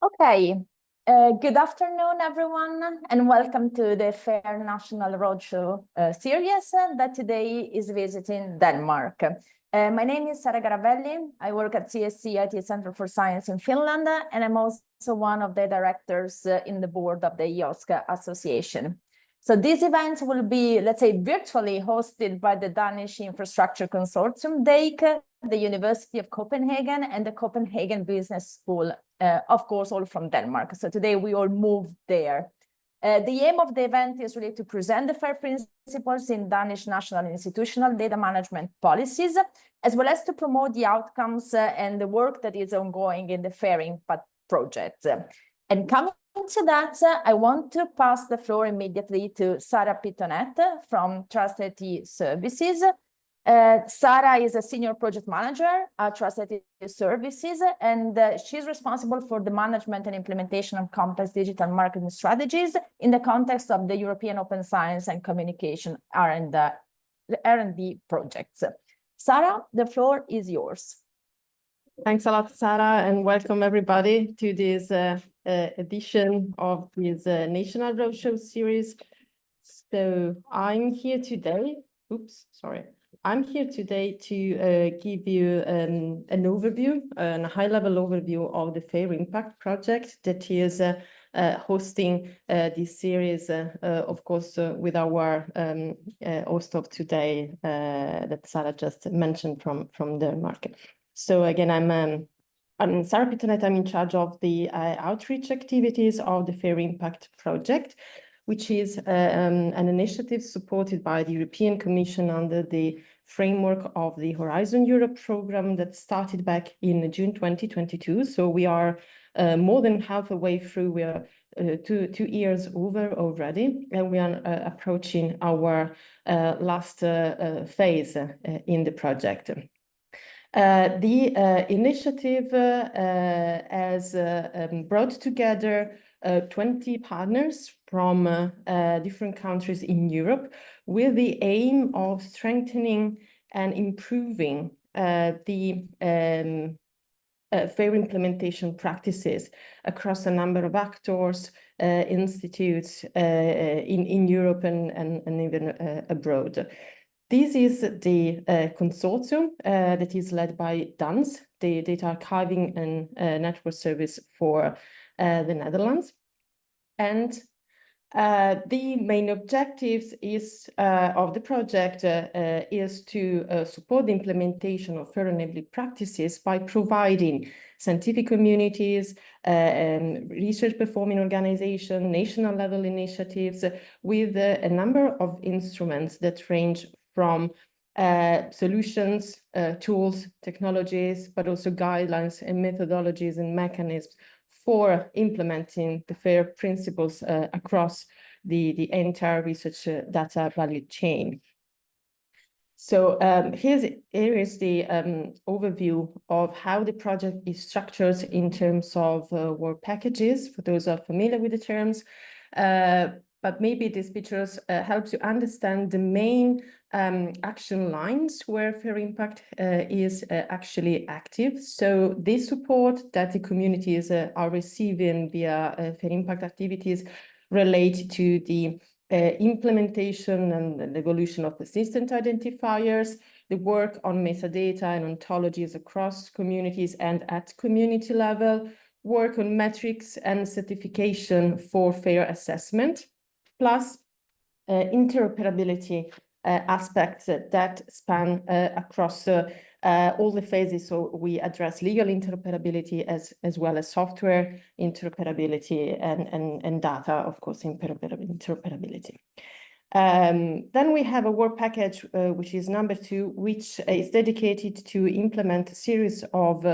Okay, good afternoon, everyone, and welcome to the FAIR National Roadshow series that today is visiting Denmark. My name is Sara Garavelli. I work at CSC IT Center for Science in Finland, and I'm also one of the directors in the board of the DeiC Association. So this event will be, let's say, virtually hosted by the Danish Infrastructure Consortium, DeiC, the University of Copenhagen, and the Copenhagen Business School, of course, all from Denmark. So today we all moved there. The aim of the event is really to present the FAIR principles in Danish national and institutional data management policies, as well as to promote the outcomes and the work that is ongoing in the FAIR Impact project. And coming to that, I want to pass the floor immediately to Sara Pitonet from Trust IT Services. Sara is a senior project manager at Trust IT Services, and she's responsible for the management and implementation of complex digital marketing strategies in the context of the European Open Science and Communication R&D projects. Sara, the floor is yours. Thanks a lot, Sara, and welcome everybody to this edition of this National Roadshow series. So I'm here today. I'm here today to give you an overview, a high-level overview of the FAIR Impact project that is hosting this series, of course, with our host of today that Sara just mentioned from Denmark. So again, I'm Sara Pitonet. I'm in charge of the outreach activities of the FAIR Impact project, which is an initiative supported by the European Commission under the framework of the Horizon Europe program that started back in June 2022. So we are more than halfway through. We are two years over already, and we are approaching our last phase in the project. The initiative has brought together 20 partners from different countries in Europe with the aim of strengthening and improving the FAIR implementation practices across a number of actors, institutes in Europe and even abroad. This is the consortium that is led by DANS, the Data Archiving and Network Service for the Netherlands. And the main objectives of the project is to support the implementation of FAIR enabling practices by providing scientific communities, research performing organizations, national level initiatives with a number of instruments that range from solutions, tools, technologies, but also guidelines and methodologies and mechanisms for implementing the FAIR principles across the entire research data value chain. So here is the overview of how the project is structured in terms of work packages, for those who are familiar with the terms. But maybe these pictures helps you understand the main action lines where FAIR Impact is actually active. So the support that the communities are receiving via FAIR Impact activities relate to the implementation and the evolution of persistent identifiers, the work on metadata and ontologies across communities and at community level, work on metrics and certification for FAIR assessment, plus interoperability aspects that span across all the phases. So we address legal interoperability as well as software interoperability and data, of course, interoperability. Then we have a work package, which is number 2, which is dedicated to implement a series of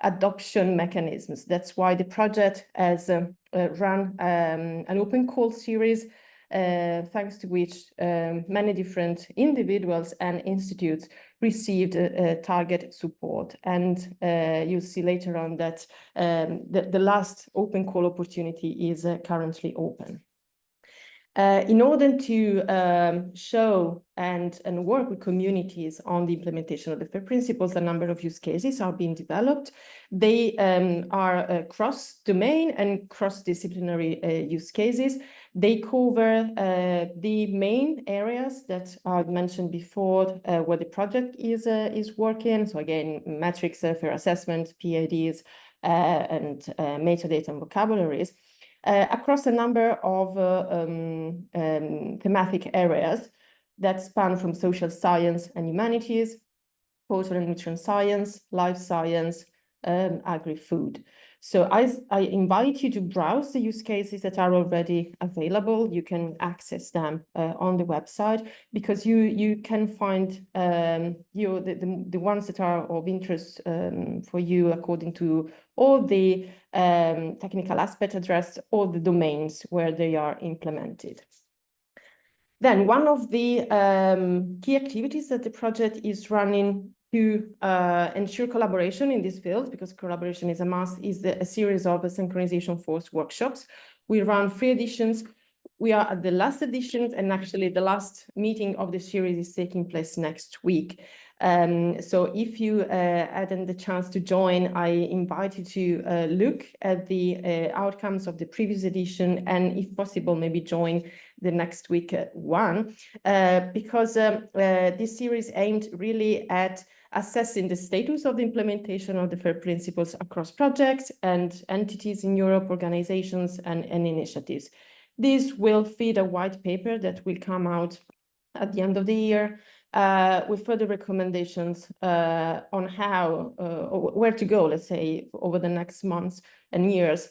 adoption mechanisms. That's why the project has run an open call series, thanks to which many different individuals and institutes received target support. And you'll see later on that the last open call opportunity is currently open. in order to show and work with communities on the implementation of the FAIR principles, a number of use cases are being developed. They are cross-domain and cross-disciplinary use cases. They cover the main areas that I mentioned before, where the project is working. So again, metrics, FAIR assessment, PIDs, and metadata and vocabularies. Across a number of thematic areas that span from social science and humanities, cultural and nutrient science, life science, agri-food. So I invite you to browse the use cases that are already available. You can access them on the website, because you can find the ones that are of interest for you according to all the technical aspects addressed, all the domains where they are implemented. Then one of the key activities that the project is running to ensure collaboration in this field, because collaboration is a must, is a series of synchronization force workshops. We run 3 editions. We are at the last edition, and actually the last meeting of the series is taking place next week. So if you hadn't the chance to join, I invite you to look at the outcomes of the previous edition, and if possible, maybe join the next week one, because this series aimed really at assessing the status of the implementation of the FAIR principles across projects and entities in Europe, organizations, and initiatives. This will feed a white paper that will come out at the end of the year, with further recommendations on how, where to go, let's say, over the next months and years,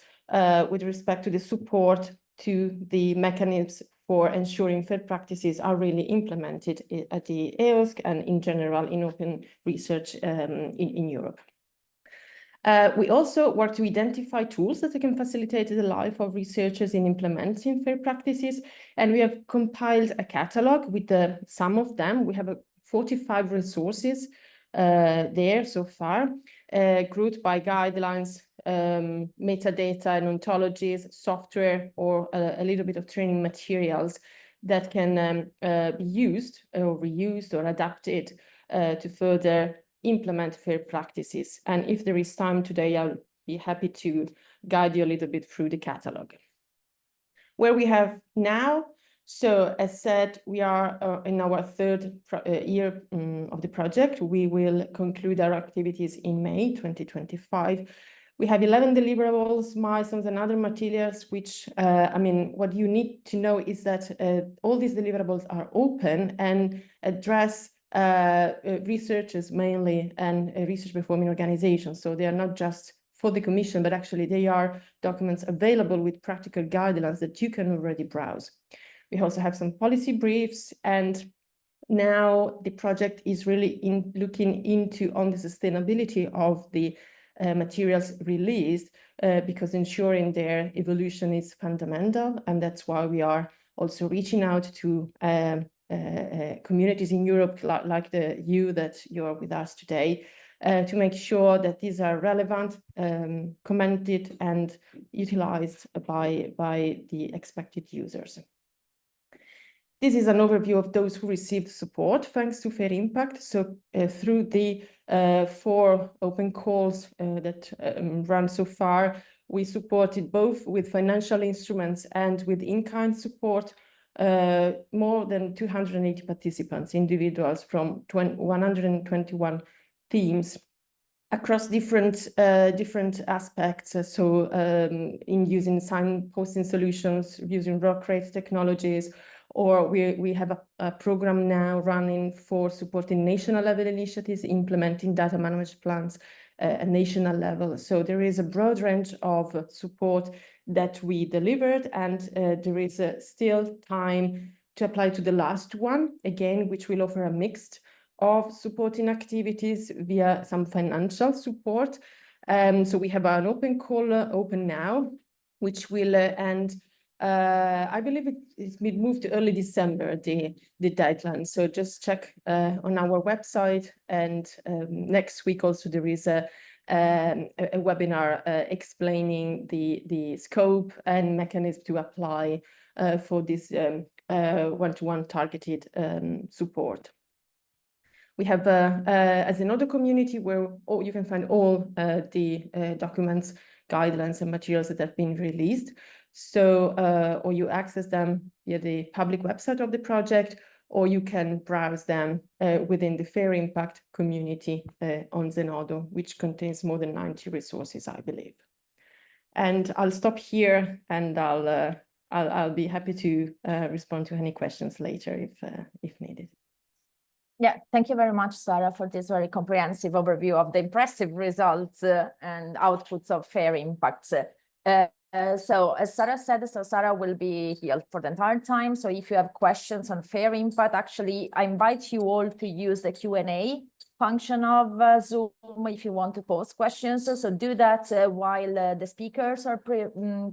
with respect to the support to the mechanisms for ensuring FAIR practices are really implemented at the EOSC and in general in open research in Europe. We also work to identify tools that can facilitate the life of researchers in implementing FAIR practices, and we have compiled a catalog with some of them. We have 45 resources there so far, grouped by guidelines, metadata and ontologies, software, or a little bit of training materials that can be used or reused or adapted to further implement FAIR practices. And if there is time today, I'll be happy to guide you a little bit through the catalog. Where we have now, so as said, we are in our 3rd year of the project. We will conclude our activities in May 2025. We have 11 deliverables, milestones, and other materials, which, I mean, what you need to know is that all these deliverables are open and address researchers mainly and research performing organizations. So they are not just for the Commission, but actually they are documents available with practical guidelines that you can already browse. We also have some policy briefs, and now the project is really looking into on the sustainability of the materials released, because ensuring their evolution is fundamental, and that's why we are also reaching out to communities in Europe like you that you're with us today, to make sure that these are relevant, commented, and utilized by the expected users. This is an overview of those who received support thanks to FAIR Impact. So through the 4 open calls that run so far, we supported both with financial instruments and with in-kind support more than 280 participants, individuals from 121 teams across different aspects. So in using signposting solutions, using rock rate technologies, or we have a program now running for supporting national level initiatives, implementing data management plans at national level. So there is a broad range of support that we delivered, and there is still time to apply to the last one, again, which will offer a mix of supporting activities via some financial support. So we have an open call open now, which will end, I believe it's been moved to early December, the deadline. So just check on our website, and next week also there is a a webinar explaining the scope and mechanism to apply for this one-to-one targeted support. We have a Zenodo community where you can find all the documents, guidelines, and materials that have been released. So, or you access them via the public website of the project, or you can browse them within the Fair Impact community on Zenodo, which contains more than 90 resources, I believe. And I'll stop here, and I'll be happy to respond to any questions later if needed. Yeah, thank you very much, Sarah, for this very comprehensive overview of the impressive results and outputs of Fair Impacts. So as Sarah said, Sarah will be here for the entire time. So if you have questions on Fair Impact, actually, I invite you all to use the Q&A function of Zoom if you want to pose questions. So do that while the speakers are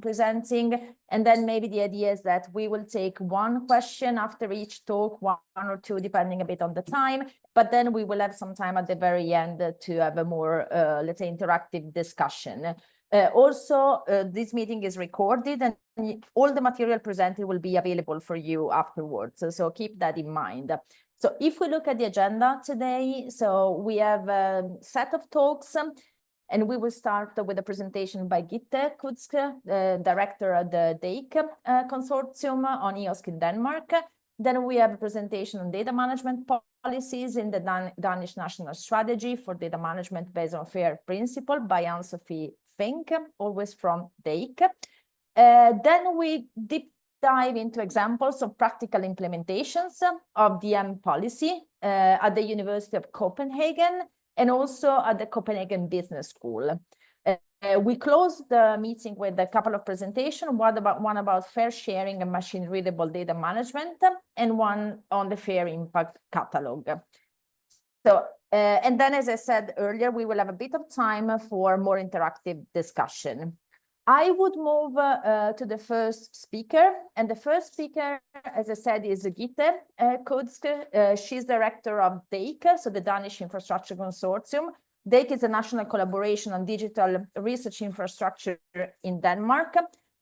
presenting. And then maybe the idea is that we will take one question after each talk, one or two, depending a bit on the time. But then we will have some time at the very end to have a more, let's say, interactive discussion. Also, this meeting is recorded and all the material presented will be available for you afterwards. So keep that in mind. So if we look at the agenda today, so we have a set of talks and we will start with a presentation by Gitte Kudske, the director of the DeiC Consortium on EOSC in Denmark. Then we have a presentation on data management policies in the Danish National Strategy for Data Management based on FAIR principle by Anne-Sophie Fink, always from DeiC. Then we deep dive into examples of practical implementations of DM policy at the University of Copenhagen and also at the Copenhagen Business School. We closed the meeting with a couple of presentations, one about fair sharing and machine-readable data management, and one on the Fair Impact Catalog. So, and then, as I said earlier, we will have a bit of time for more interactive discussion. I would move to the first speaker, and the first speaker, as I said, is Gitte Kudske. She's director of DeiC, so the Danish Infrastructure Consortium. DeiC is a national collaboration on digital research infrastructure in Denmark.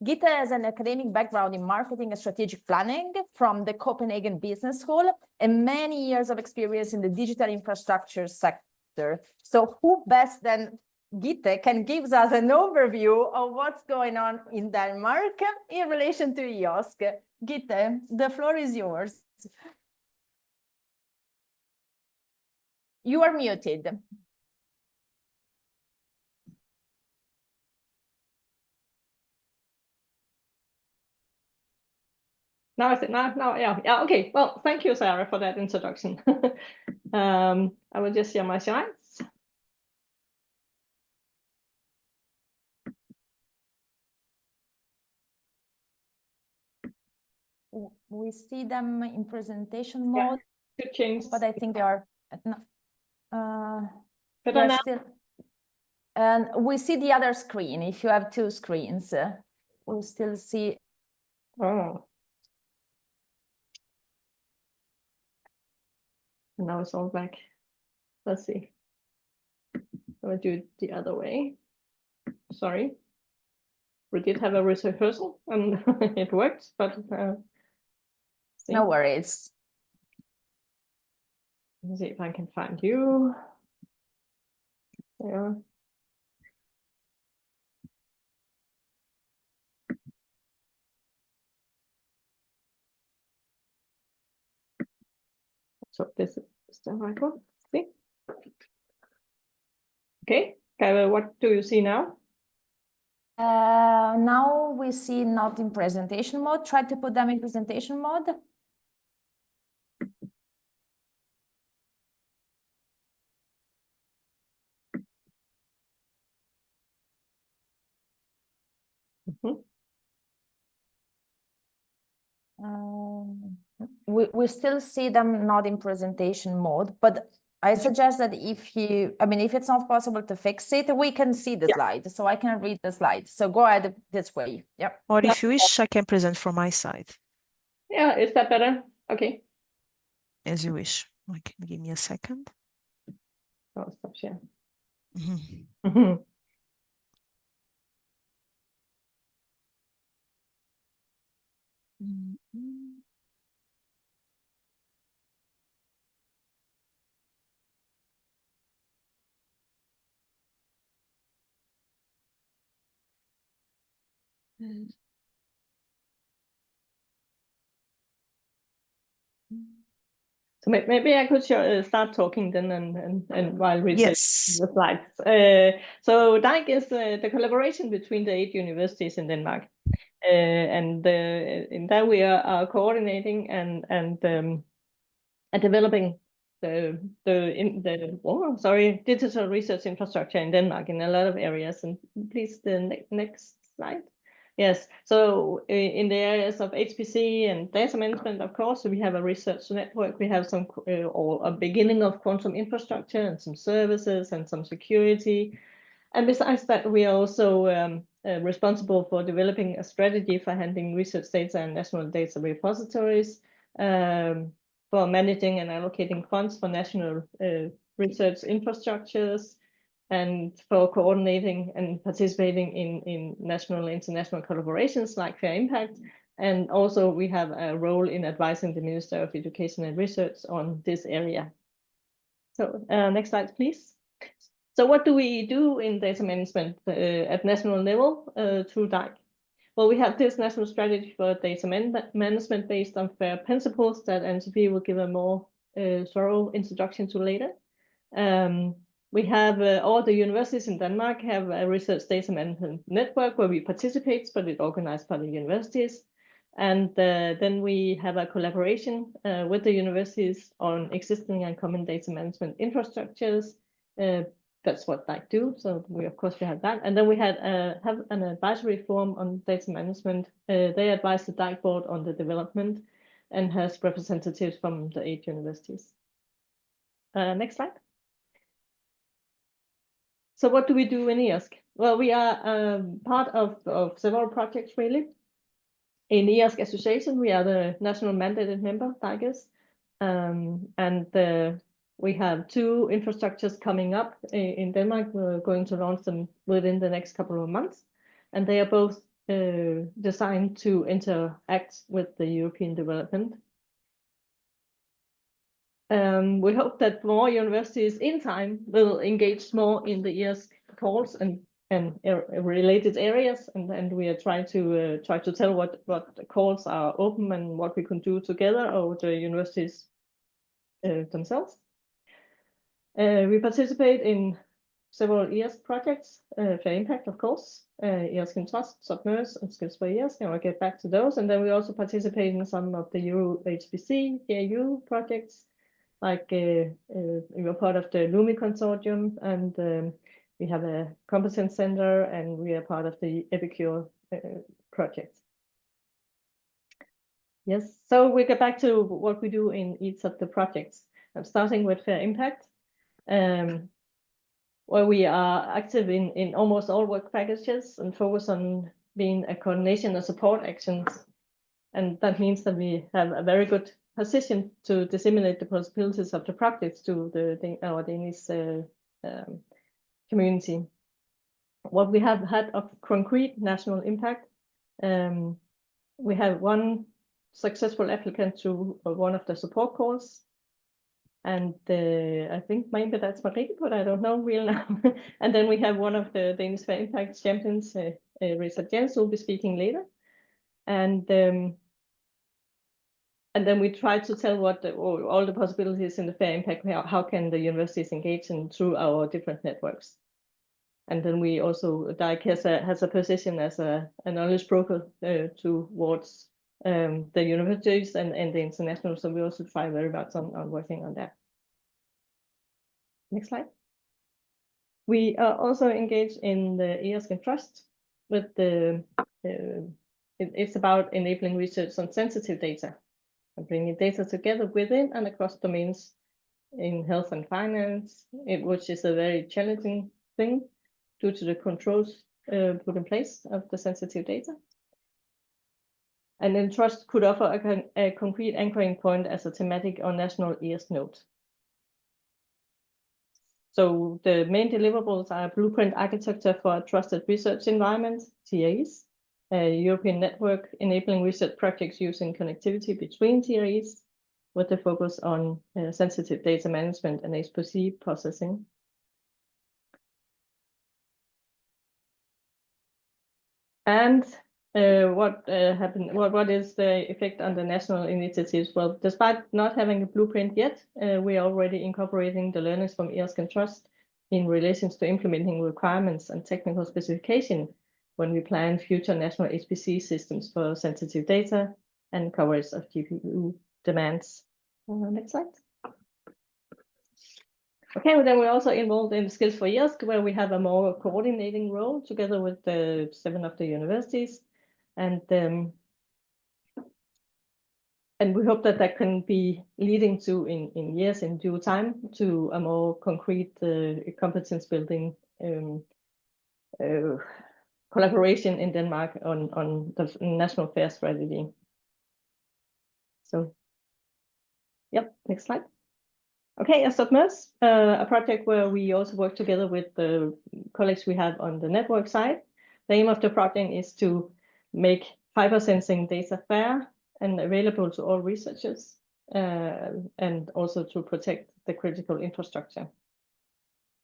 Gitte has an academic background in marketing and strategic planning from the Copenhagen Business School and many years of experience in the digital infrastructure sector. So who best than Gitte can give us an overview of what's going on in Denmark in relation to EOSC. Gitte, the floor is yours. You are muted. Now is it now? Yeah. Okay. Well, thank you, Sarah, for that introduction. I will just share my slides. We see them in presentation mode, Could change, but I think they are still. And we see the other screen. If you have two screens, we'll still see. Oh. Now it's all back. Let's see. I will do it the other way. Sorry. We did have a rehearsal and it worked, but no worries. Let's see if I can find you. There. So this is the right one. See? Okay. What do you see now? Now we see not in presentation mode. Try to put them in presentation mode. We still see them not in presentation mode, but I suggest that if it's not possible to fix it, we can see the slide, so I can read the slide. So go ahead this way. Yep. Or if you wish, I can present from my side. Yeah, is that better? Okay. As you wish. Okay, give me a second. Oh, stop sharing. Mhm. Mhm. So maybe I could start talking then and while we take Yes. the slides. So DeiC is the collaboration between the 8 universities in Denmark. And in that we are coordinating and developing the digital research infrastructure in Denmark in a lot of areas. And please the next slide. Yes, so in the areas of HPC and data management, of course, we have a research network. We have some or a beginning of quantum infrastructure and some services and some security. And besides that, we are also responsible for developing a strategy for handling research data and national data repositories, for managing and allocating funds for national research infrastructures, and for coordinating and participating in national and international collaborations like Fair Impact. And also we have a role in advising the Minister of Education and Research on this area. So next slide, please. So what do we do in data management at national level through DeiC? Well, we have this national strategy for data management based on FAIR principles that Anne-Sophie will give a more thorough introduction to later. We have all the universities in Denmark have a research data management network where we participate, but it's organized by the universities. And then we have a collaboration with the universities on existing and common data management infrastructures. That's what DeiC do. So we have that. And then we have an advisory forum on data management. They advise the DeiC board on the development and has representatives from the 8 universities. Next slide. So what do we do in EASC? Well, we are part of several projects, really. In EASC Association, we are the national mandated member, DeiC. And we have 2 infrastructures coming up in Denmark. We're going to launch them within the next couple of months. And they are both designed to interact with the European development. We hope that more universities in time will engage more in the EASC calls and related areas, and we are trying to tell what calls are open and what we can do together, or the universities themselves. We participate in several EASC projects, Fair Impact, of course, EASC in Trust, Submerge, and Skills for EASC, and I'll get back to those. And then we also participate in some of the Euro HPC, DAU projects, like we're part of the LUMI Consortium, and we have a competence center, and we are part of the Epicure project. Yes, so we get back to what we do in each of the projects. I'm starting with Fair Impact, where we are active in almost all work packages and focus on being a coordination and support actions. And that means that we have a very good position to disseminate the possibilities of the projects to our Danish community. What we have had of concrete national impact, we have one successful applicant to one of the support calls. And I think maybe that's Marie, but I don't know real now. And then we have one of the Danish Fair Impact champions, Richard Jens, who will be speaking later. And then we try to tell what all the possibilities in the Fair Impact, how can the universities engage in through our different networks. And then we also, DeiC has a position as a knowledge broker towards the universities and the international. So we also try very much on working on that. Next slide. We are also engaged in the EASC and Trust with it's about enabling research on sensitive data and bringing data together within and across domains in health and finance, which is a very challenging thing due to the controls put in place of the sensitive data. And then Trust could offer a concrete anchoring point as a thematic or national EASC node. So the main deliverables are blueprint architecture for a trusted research environment, TAs, a European network enabling research projects using connectivity between TAs with the focus on sensitive data management and HPC processing. And what happened? What is the effect on the national initiatives? Well, despite not having a blueprint yet, we are already incorporating the learnings from ERSC and Trust in relation to implementing requirements and technical specification when we plan future national HPC systems for sensitive data and coverage of GPU demands. Next slide. Okay, well, then we're also involved in Skills for ERSC, where we have a more coordinating role together with the 7 of the universities. And we hope that that can be leading to, in years, in due time, to a more concrete competence building collaboration in Denmark on the national fair strategy. So, yep, next slide. Okay, Submerse, a project where we also work together with the colleagues we have on the network side. The aim of the project is to make fiber sensing data fair and available to all researchers, and also to protect the critical infrastructure.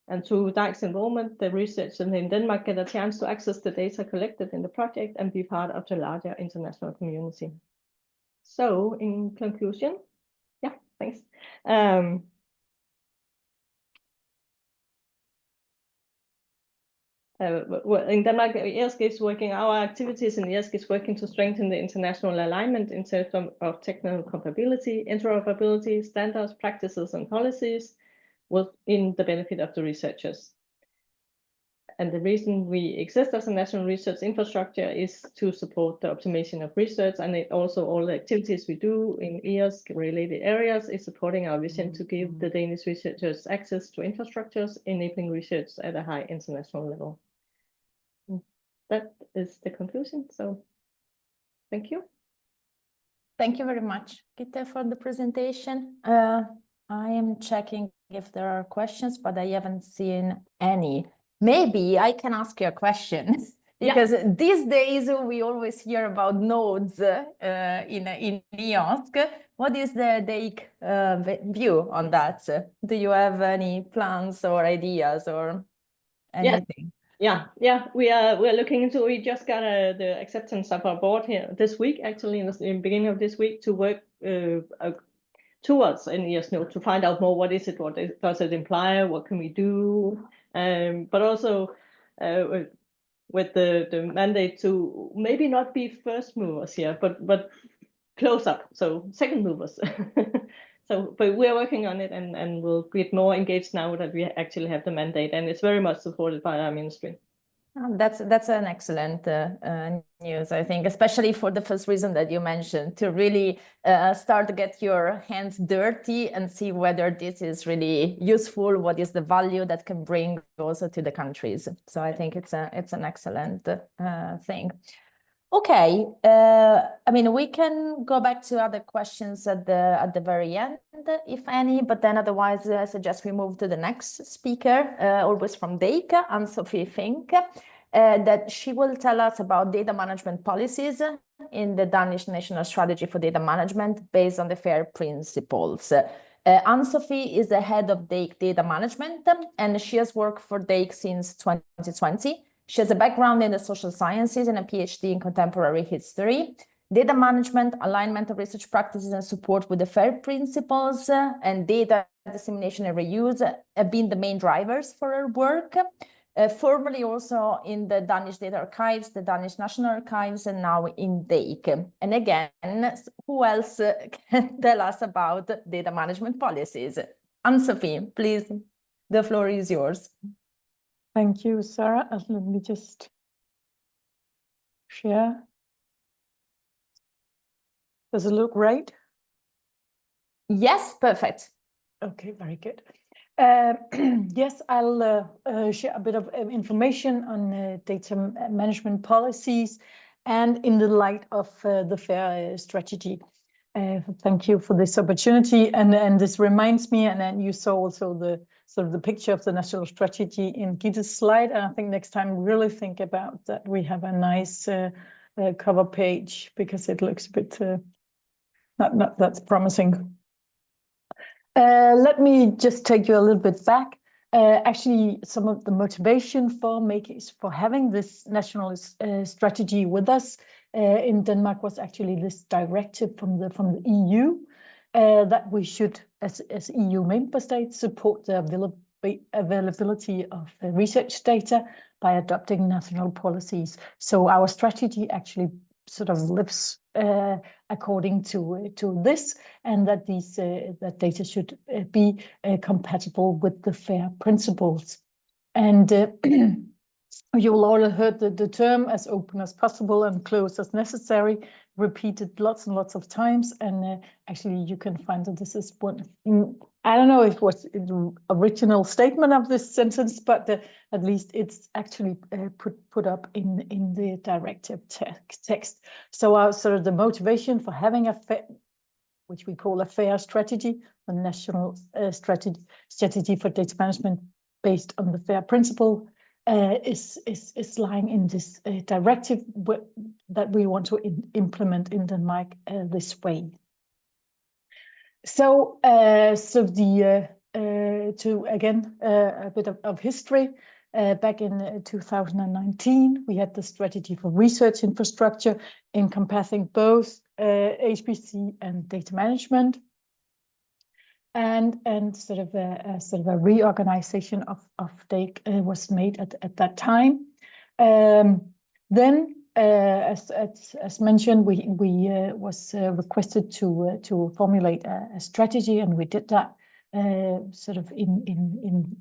And through DeiC's involvement, the researchers in Denmark get a chance to access the data collected in the project and be part of the larger international community. So, in conclusion, yeah, thanks. Well, in Denmark, ERSC is working, our activities in ERSC is working to strengthen the international alignment in terms of technical compatibility, interoperability, standards, practices, and policies within the benefit of the researchers. And the reason we exist as a national research infrastructure is to support the optimization of research, and it also all the activities we do in ERSC related areas is supporting our vision to give the Danish researchers access to infrastructures, enabling research at a high international level. That is the conclusion. So thank you. Thank you very much, Gitte, for the presentation. I am checking if there are questions, but I haven't seen any. Maybe I can ask you a question, because these days we always hear about nodes in ERSC. What is the DeiC view on that? Do you have any plans or ideas or anything? Yeah, we are looking into. We just got the acceptance of our board here this week, actually, in the beginning of this week, to work towards an ERSC node to find out more. What is it? What does it imply? What can we do? But also with the mandate to maybe not be first movers here, but close up, so second movers. So, but we're working on it, and we'll get more engaged now that we actually have the mandate, and it's very much supported by our ministry. That's an excellent news, I think, especially for the first reason that you mentioned, to really start to get your hands dirty and see whether this is really useful, what is the value that can bring also to the countries. So I think it's an excellent thing. Okay, I mean, we can go back to other questions at the very end, if any, but then otherwise I suggest we move to the next speaker, always from DeiC, Anne-Sophie Fink, that she will tell us about data management policies in the Danish National Strategy for Data Management based on the FAIR principles. Anne-Sophie is the head of DeiC Data Management, and she has worked for DeiC since 2020. She has a background in the social sciences and a PhD in contemporary history. Data management, alignment of research practices, and support with the FAIR principles and data dissemination and reuse have been the main drivers for her work. Formerly also in the Danish Data Archives, the Danish National Archives, and now in DeiC. And again, who else can tell us about data management policies? Anne-Sophie, please, the floor is yours. Thank you, Sarah. Let me just share. Does it look right? Yes, perfect. Okay, very good. Yes, I'll share a bit of information on data management policies and in the light of the FAIR strategy. Thank you for this opportunity. And this reminds me, and then you saw also the sort of the picture of the national strategy in Gitte's slide. And I think next time really think about that we have a nice cover page, because it looks a bit not that's promising. Let me just take you a little bit back. Actually, some of the motivation for having this national strategy with us in Denmark was actually this directive from the EU that we should, as EU member states, support the availability of research data by adopting national policies. So our strategy actually sort of lives according to this, and that these that data should be compatible with the FAIR principles. And you will all have heard the term as open as possible and close as necessary, repeated lots and lots of times. And actually, you can find that this is one. I don't know if it was the original statement of this sentence, but at least it's actually put up in the directive text. So our sort of the motivation for having a FAIR, which we call a FAIR strategy, a national strategy for data management based on the FAIR principle, is lying in this directive that we want to implement in Denmark this way. So, to again a bit of history. Back in 2019, we had the strategy for research infrastructure encompassing both HPC and data management, and sort of a reorganization of DeiC was made at that time. Then, as mentioned, we was requested to formulate a strategy, and we did that sort of in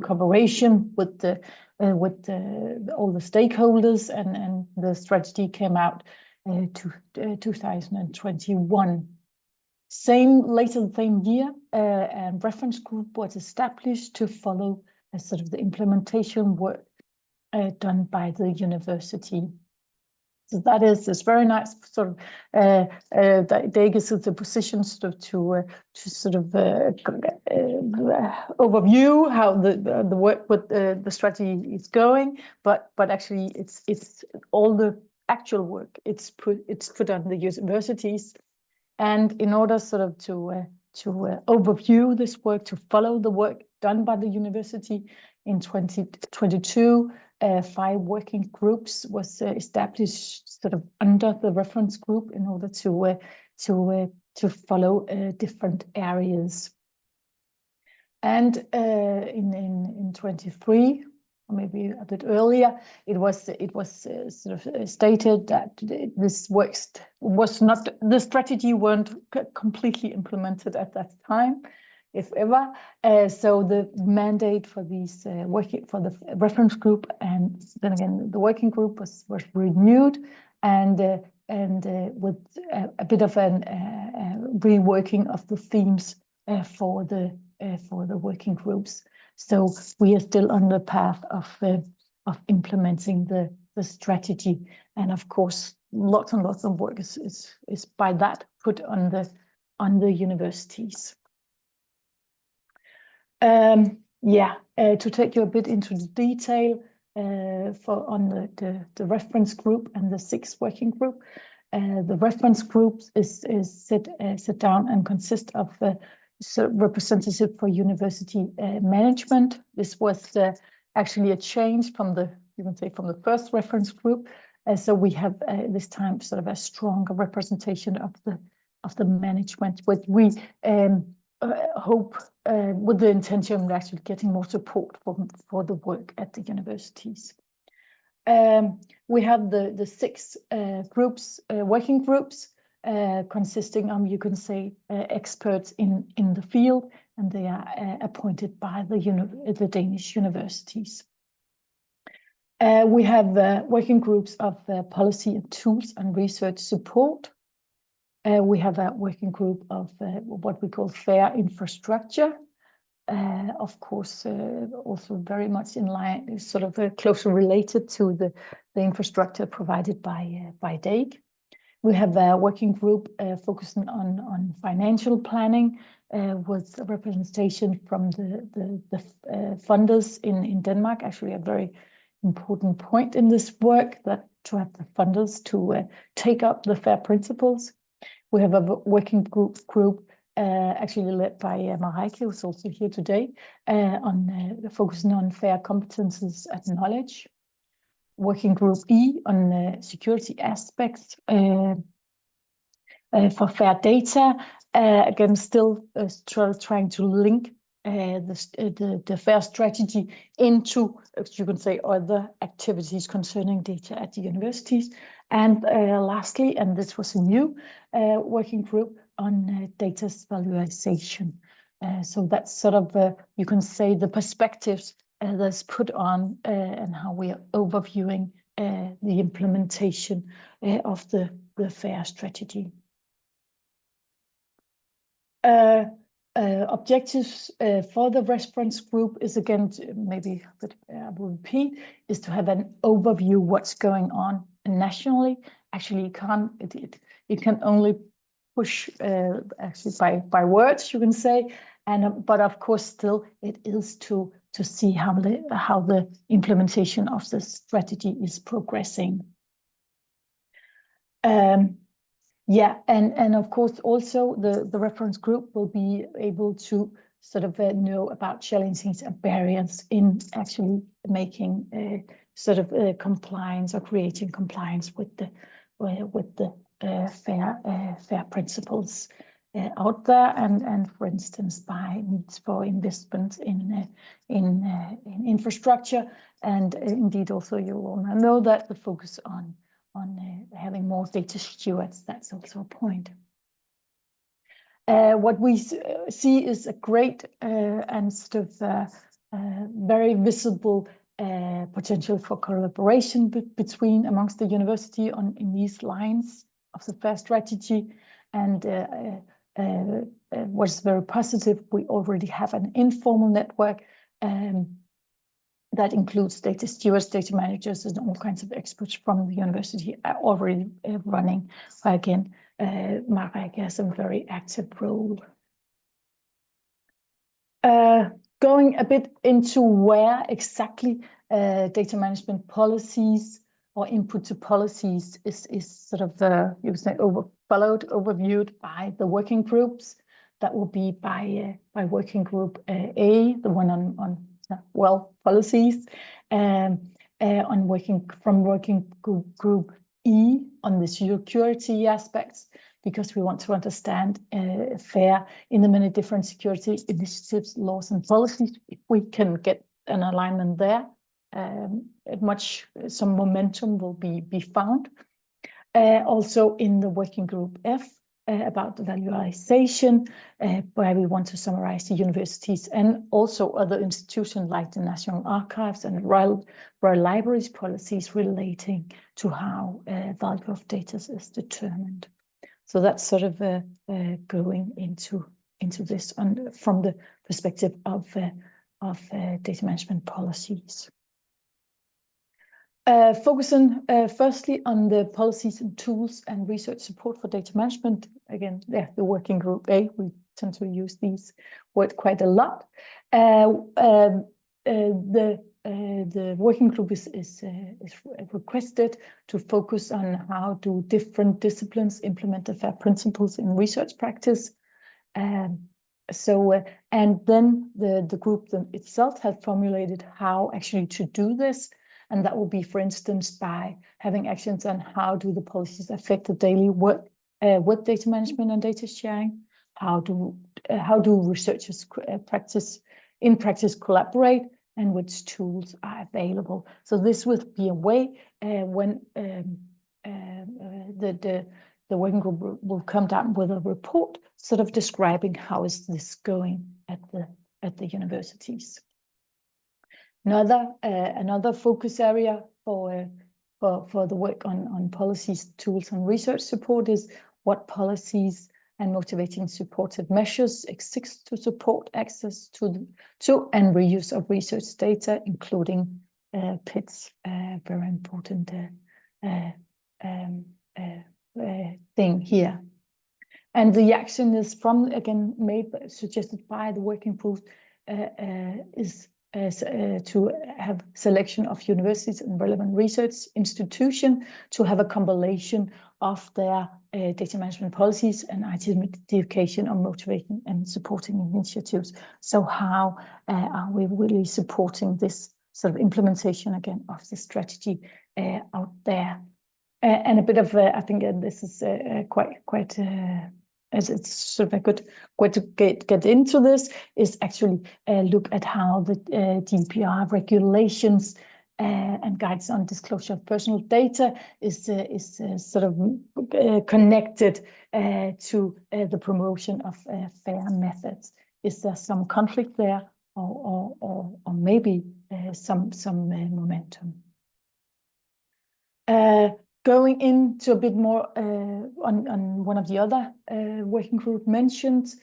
cooperation with all the stakeholders, and the strategy came out to 2021. Later the same year, a reference group was established to follow sort of the implementation work done by the university. So that is this very nice sort of DeiC is the position sort of to sort of overview how the work with the strategy is going, but actually it's all the actual work it's put on the universities. And in order sort of to overview this work, to follow the work done by the university in 2022, 5 working groups was established sort of under the reference group in order to follow different areas. And in 23, or maybe a bit earlier, it was sort of stated that this was not, the strategy weren't completely implemented at that time, if ever. So the mandate for these for the reference group, and then again the working group was renewed, and with a bit of a reworking of the themes for the working groups. So we are still on the path of implementing the strategy, and of course lots and lots of work is by that put on the universities. To take you a bit into the detail on the reference group and the 6 working group. The reference group is set down and consists of representative for university management. This was actually a change from the first reference group. So we have this time sort of a stronger representation of the management, which we hope with the intention of actually getting more support for the work at the universities. We have the 6 groups, working groups, consisting of, you can say, experts in the field, and they are appointed by the Danish universities. We have working groups of policy and tools and research support. We have a working group of what we call FAIR infrastructure. Of course, also very much in line, sort of closely related to the infrastructure provided by DeiC. We have a working group focusing on financial planning with a representation from the funders in Denmark. Actually, a very important point in this work, that to have the funders to take up the FAIR principles. We have a working group actually led by Mareike, who's also here today, on focusing on FAIR competences and knowledge. Working group E on security aspects for FAIR data. Again, still trying to link the FAIR strategy into, you can say, other activities concerning data at the universities. And lastly, and this was a new working group on data's valuation. So that's sort of, you can say, the perspectives that's put on and how we are overviewing the implementation of the FAIR strategy. Objectives for the reference group is, again, maybe I will repeat, is to have an overview what's going on nationally. Actually, you can only push actually by words, you can say, and but of course still it is to see how the implementation of the strategy is progressing. Yeah, and of course also the reference group will be able to sort of know about challenges and barriers in actually making sort of compliance or creating compliance with the FAIR principles out there, and for instance by needs for investment in infrastructure, and indeed also you all know that the focus on having more data stewards, that's also a point. What we see is a great and sort of very visible potential for collaboration between amongst the university in these lines of the FAIR strategy. And what's very positive, we already have an informal network that includes data stewards, data managers, and all kinds of experts from the university are already running. Again, Mareike has a very active role. Going a bit into where exactly data management policies or input to policies is sort of you would say overviewed by the working groups. That will be by working group A, the one on policies, on working group E on the security aspects, because we want to understand FAIR in the many different security initiatives, laws and policies. If we can get an alignment there, some momentum will be found. Also in the working group F, about the valuation, where we want to summarize the universities and also other institutions like the National Archives and Royal Libraries policies relating to how value of data is determined. So that's sort of going into this from the perspective of data management policies. Focusing firstly on the policies and tools and research support for data management. Again, the working group A, we tend to use these words quite a lot. The working group is requested to focus on how do different disciplines implement the FAIR principles in research practice. And then the group itself has formulated how actually to do this. And that will be, for instance, by having actions on how do the policies affect the daily work with data management and data sharing. How do researchers in practice collaborate, and which tools are available. So this would be a way when the working group will come down with a report, sort of describing how is this going at the universities. Another focus area for the work on policies, tools, and research support is what policies and motivating supportive measures exist to support access to and reuse of research data, including PIDs, very important thing here. And the action is suggested by the working group is to have selection of universities and relevant research institution to have a compilation of their data management policies and identification of motivating and supporting initiatives. So how are we really supporting this sort of implementation again of the strategy out there? And a bit of, I think this is quite as it's sort of a good way to get into this, is actually look at how the GDPR regulations and guides on disclosure of personal data is sort of connected to the promotion of fair methods. Is there some conflict there, or maybe some momentum? Going into a bit more on one of the other working group mentioned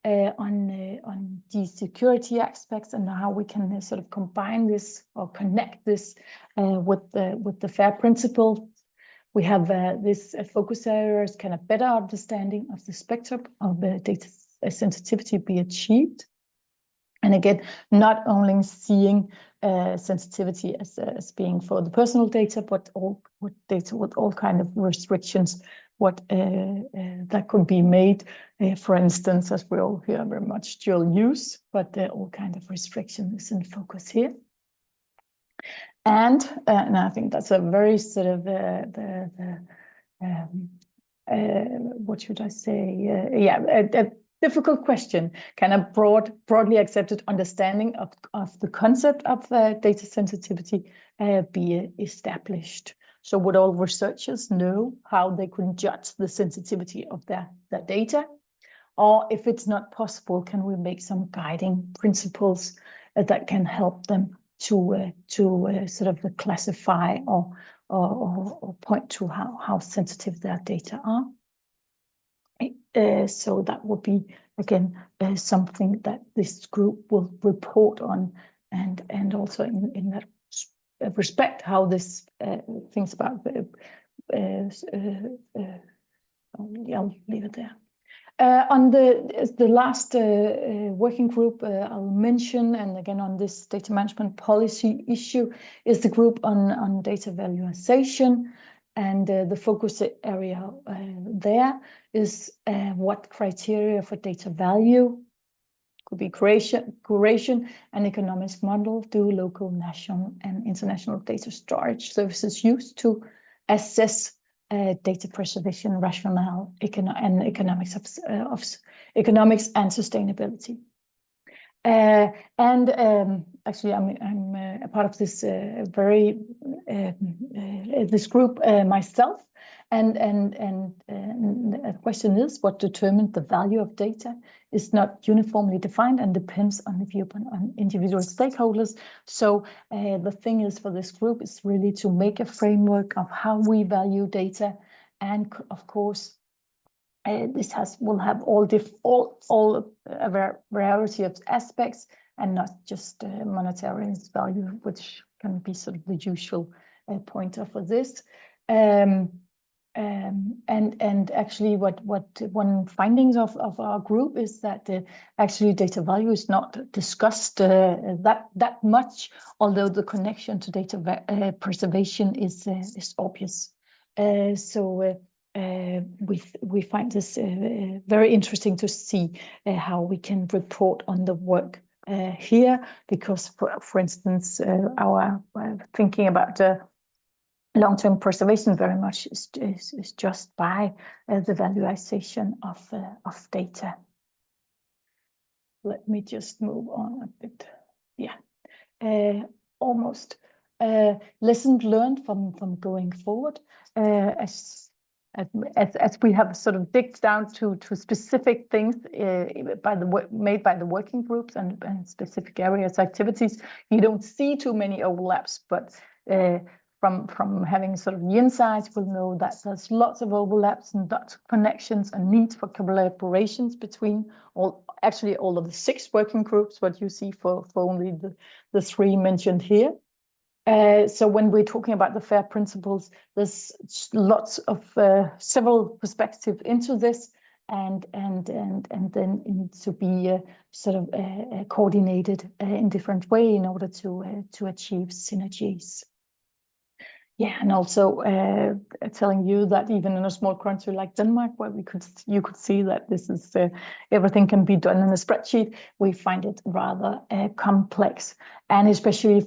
on the security aspects and how we can sort of combine this or connect this with the FAIR principle. We have this focus areas, kind of better understanding of the spectrum of the data sensitivity be achieved. And again, not only seeing sensitivity as being for the personal data, but all data with all kind of restrictions, what that could be made. For instance, as we all hear very much dual use, but all kind of restrictions in focus here. And I think that's a very sort of what should I say? A difficult question, kind of broadly accepted understanding of the concept of data sensitivity be established. So would all researchers know how they could judge the sensitivity of their data? Or if it's not possible, can we make some guiding principles that can help them to sort of classify or point to how sensitive their data are? So that would be, again, something that this group will report on, and also in that respect, how this thinks about I'll leave it there. On the last working group I'll mention, and again on this data management policy issue, is the group on data valuation. And the focus area there is what criteria for data value could be curation and economics model do local, national, and international data storage services use to assess data preservation rationale and economics and sustainability. Actually, I'm a part of this this group myself, and the question is, what determines the value of data is not uniformly defined and depends on the viewpoint on individual stakeholders. So the thing is for this group is really to make a framework of how we value data, and of course this will have a variety of aspects, and not just monetary value, which can be sort of the usual pointer for this. And actually, what one findings of our group is that actually data value is not discussed that much, although the connection to data preservation is obvious. We find this very interesting to see how we can report on the work here, because for instance our thinking about long-term preservation very much is just by the valuation of data. Let me just move on a bit. Yeah, almost. Lessons learned from going forward, as we have sort of digged down to specific things made by the working groups and specific areas activities, you don't see too many overlaps, but from having sort of the insights, we'll know that there's lots of overlaps and lots of connections and needs for collaborations between all of the 6 working groups, what you see for only the 3 mentioned here. So when we're talking about the FAIR principles, there's lots of several perspectives into this, and then to be sort of coordinated in different way in order to achieve synergies. Yeah, and also telling you that even in a small country like Denmark, where you could see that this is everything can be done in a spreadsheet, we find it rather complex, and especially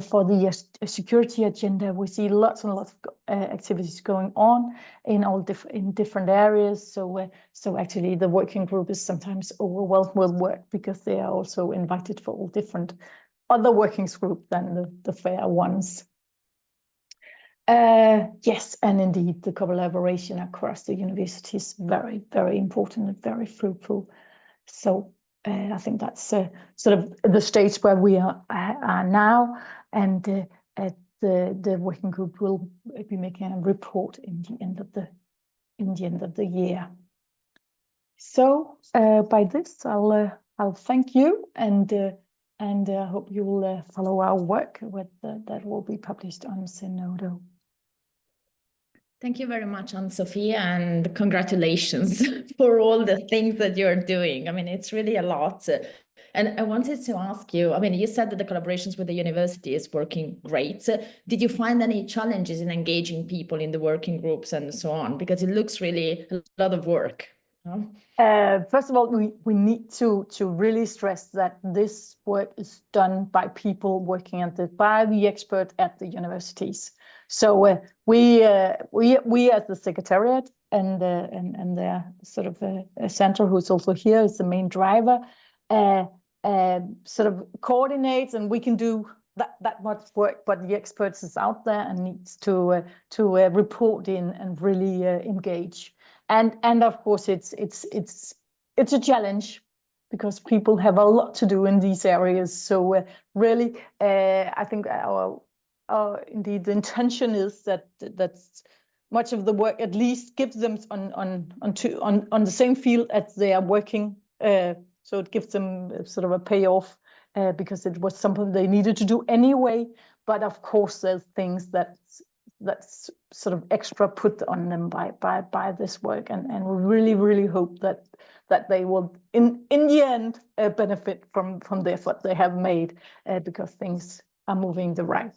for the security agenda, we see lots and lots of activities going on in all different areas. So actually, the working group is sometimes overwhelmed with work because they are also invited for all different other working groups than the FAIR ones. Yes, and indeed, the collaboration across the university is very, very important and very fruitful. So I think that's sort of the stage where we are now, and the working group will be making a report in the end of the year. So by this, I'll thank you, and I hope you will follow our work that will be published on Zenodo. Thank you very much, Anne-Sophie, and congratulations for all the things that you're doing. I mean, it's really a lot. And I wanted to ask you, I mean, you said that the collaborations with the university is working great. Did you find any challenges in engaging people in the working groups and so on? Because it looks really a lot of work. First of all, we need to really stress that this work is done by people working by the expert at the universities. So we as the secretariat and the sort of Sandra, who's also here, is the main driver, sort of coordinates, and we can do that much work, but the experts is out there and needs to report in and really engage. And of course, it's a challenge because people have a lot to do in these areas. So really, I think indeed the intention is that much of the work at least gives them on the same field as they are working. So it gives them sort of a payoff because it was something they needed to do anyway. But of course, there's things that's sort of extra put on them by this work, and we really hope that they will in the end benefit from the effort they have made, because things are moving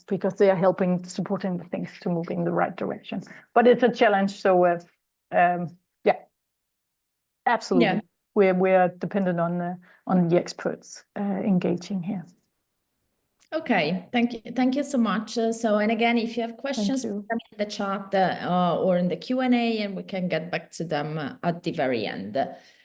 because they are supporting the things to move in the right direction. But it's a challenge, so yeah, absolutely. Yeah. We are dependent on the experts engaging here. Okay, thank you so much. So, and again, if you have questions, put them in the chat or in the Q&A, and we can get back to them at the very end.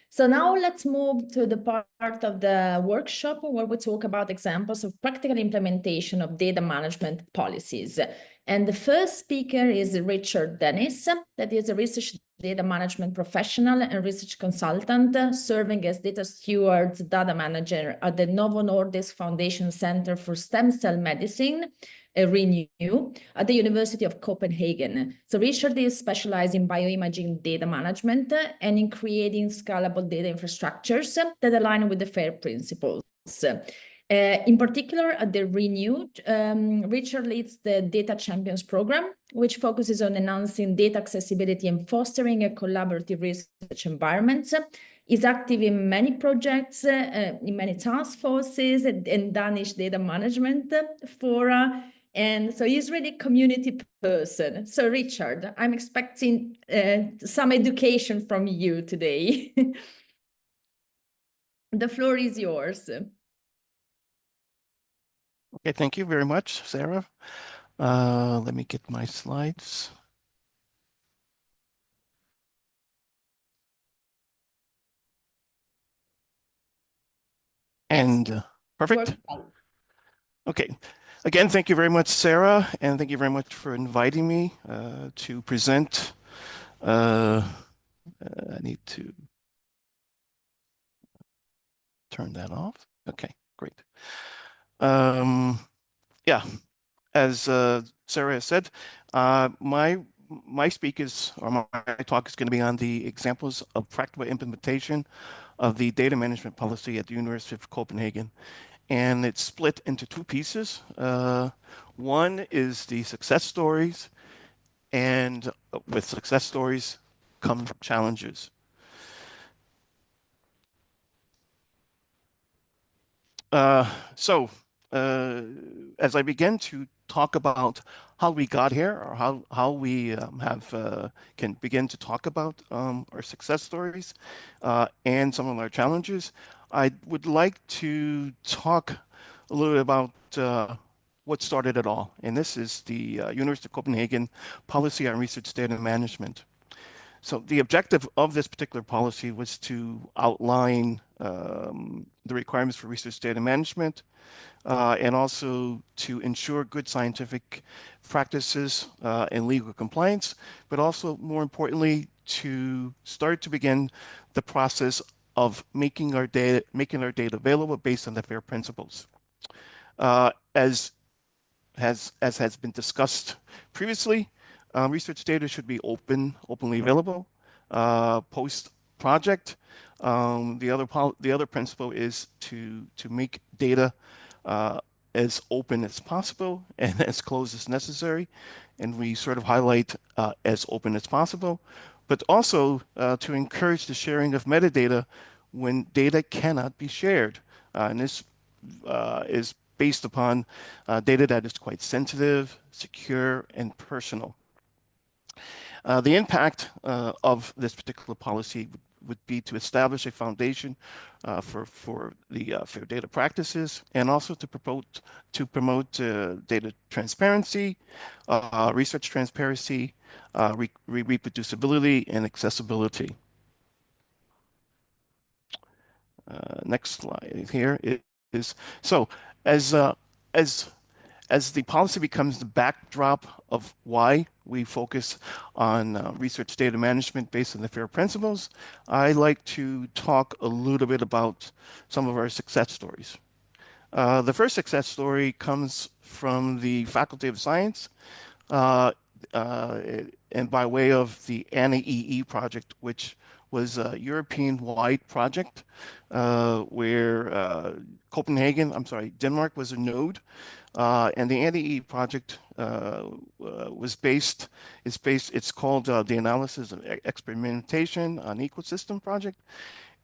So now let's move to the part of the workshop where we talk about examples of practical implementation of data management policies. And the first speaker is Richard Danish, that is a research data management professional and research consultant serving as data steward data manager at the Novo Nordisk Foundation Center for Stem Cell Medicine, Renew, at the University of Copenhagen. So Richard is specialized in bioimaging data management and in creating scalable data infrastructures that align with the FAIR principles. In particular, at the Renew, Richard leads the Data Champions program, which focuses on enhancing data accessibility and fostering a collaborative research environment. He's active in many projects, in many task forces, and Danish data management fora. And so he's really a community person. So Richard, I'm expecting some education from you today. The floor is yours. Okay, thank you very much, Sarah. Let me get my slides. And perfect. Okay. Again, thank you very much, Sarah, and thank you very much for inviting me to present. I need to turn that off. Okay, great. Yeah, as Sarah has said, my speakers or my talk is going to be on the examples of practical implementation of the data management policy at the University of Copenhagen. and it's split into two pieces. One is the success stories, and with success stories come challenges. So as I begin to talk about how we got here, or how we can begin to talk about our success stories and some of our challenges, I would like to talk a little bit about what started it all. And this is the University of Copenhagen Policy on Research Data Management. So the objective of this particular policy was to outline the requirements for research data management, and also to ensure good scientific practices and legal compliance, but also more importantly, to start to begin the process of making our data available based on the FAIR principles. As has been discussed previously, research data should be openly available. Post-project, the other principle is to make data as open as possible and as closed as necessary, and we sort of highlight as open as possible, but also to encourage the sharing of metadata when data cannot be shared, and this is based upon data that is quite sensitive, secure, and personal. The impact of this particular policy would be to establish a foundation for the fair data practices, and also to promote data transparency, research transparency, reproducibility, and accessibility. Next slide here is so as the policy becomes the backdrop of why we focus on research data management based on the FAIR principles, I like to talk a little bit about some of our success stories. The first success story comes from the Faculty of Science, and by way of the ANA-EE project, which was a European-wide project where Denmark was a node. And the ANA-EE project it's called the Analysis of Experimentation on Ecosystem Project.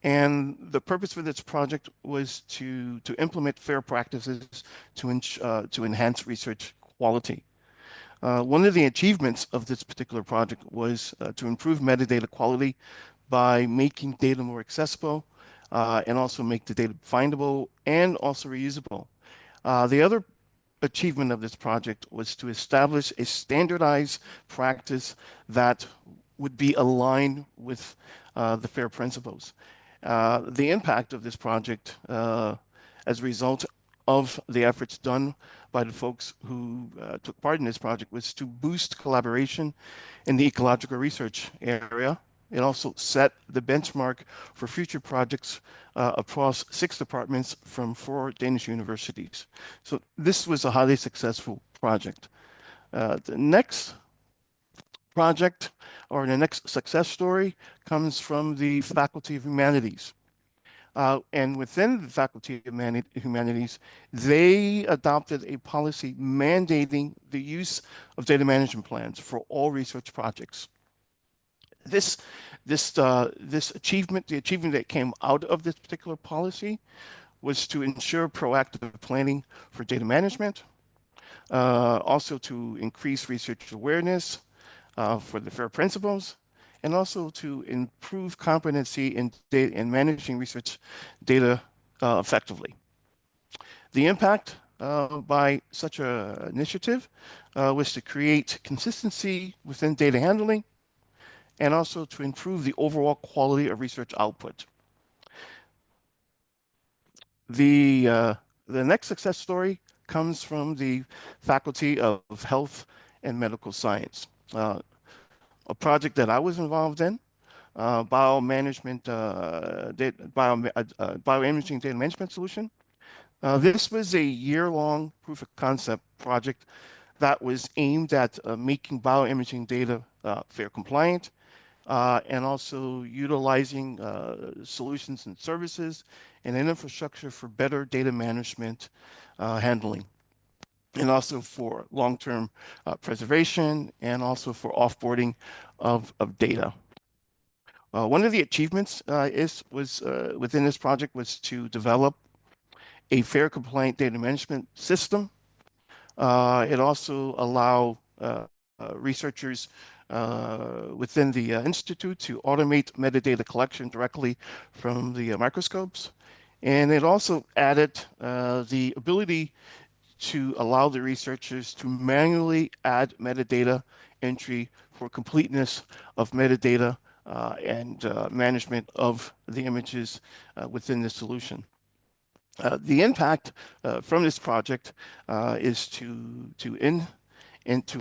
And the purpose for this project was to implement FAIR practices to enhance research quality. One of the achievements of this particular project was to improve metadata quality by making data more accessible, and also make the data findable and also reusable. The other achievement of this project was to establish a standardized practice that would be aligned with the FAIR principles. The impact of this project, as a result of the efforts done by the folks who took part in this project, was to boost collaboration in the ecological research area. It also set the benchmark for future projects across 6 departments from 4 Danish universities. So this was a highly successful project. The next project, or the next success story, comes from the Faculty of Humanities. And within the Faculty of Humanities, they adopted a policy mandating the use of data management plans for all research projects. This achievement, the achievement that came out of this particular policy, was to ensure proactive planning for data management, also to increase research awareness for the FAIR principles, and also to improve competency in managing research data effectively. The impact by such an initiative was to create consistency within data handling, and also to improve the overall quality of research output. The next success story comes from the Faculty of Health and Medical Science, a project that I was involved in, bioimaging data management solution. This was a year-long proof of concept project that was aimed at making bioimaging data FAIR compliant, and also utilizing solutions and services and an infrastructure for better data management handling, and also for long-term preservation, and also for offboarding of data. One of the achievements within this project was to develop a fair, compliant data management system. It also allows researchers within the institute to automate metadata collection directly from the microscopes. And it also added the ability to allow the researchers to manually add metadata entry for completeness of metadata and management of the images within the solution. The impact from this project is to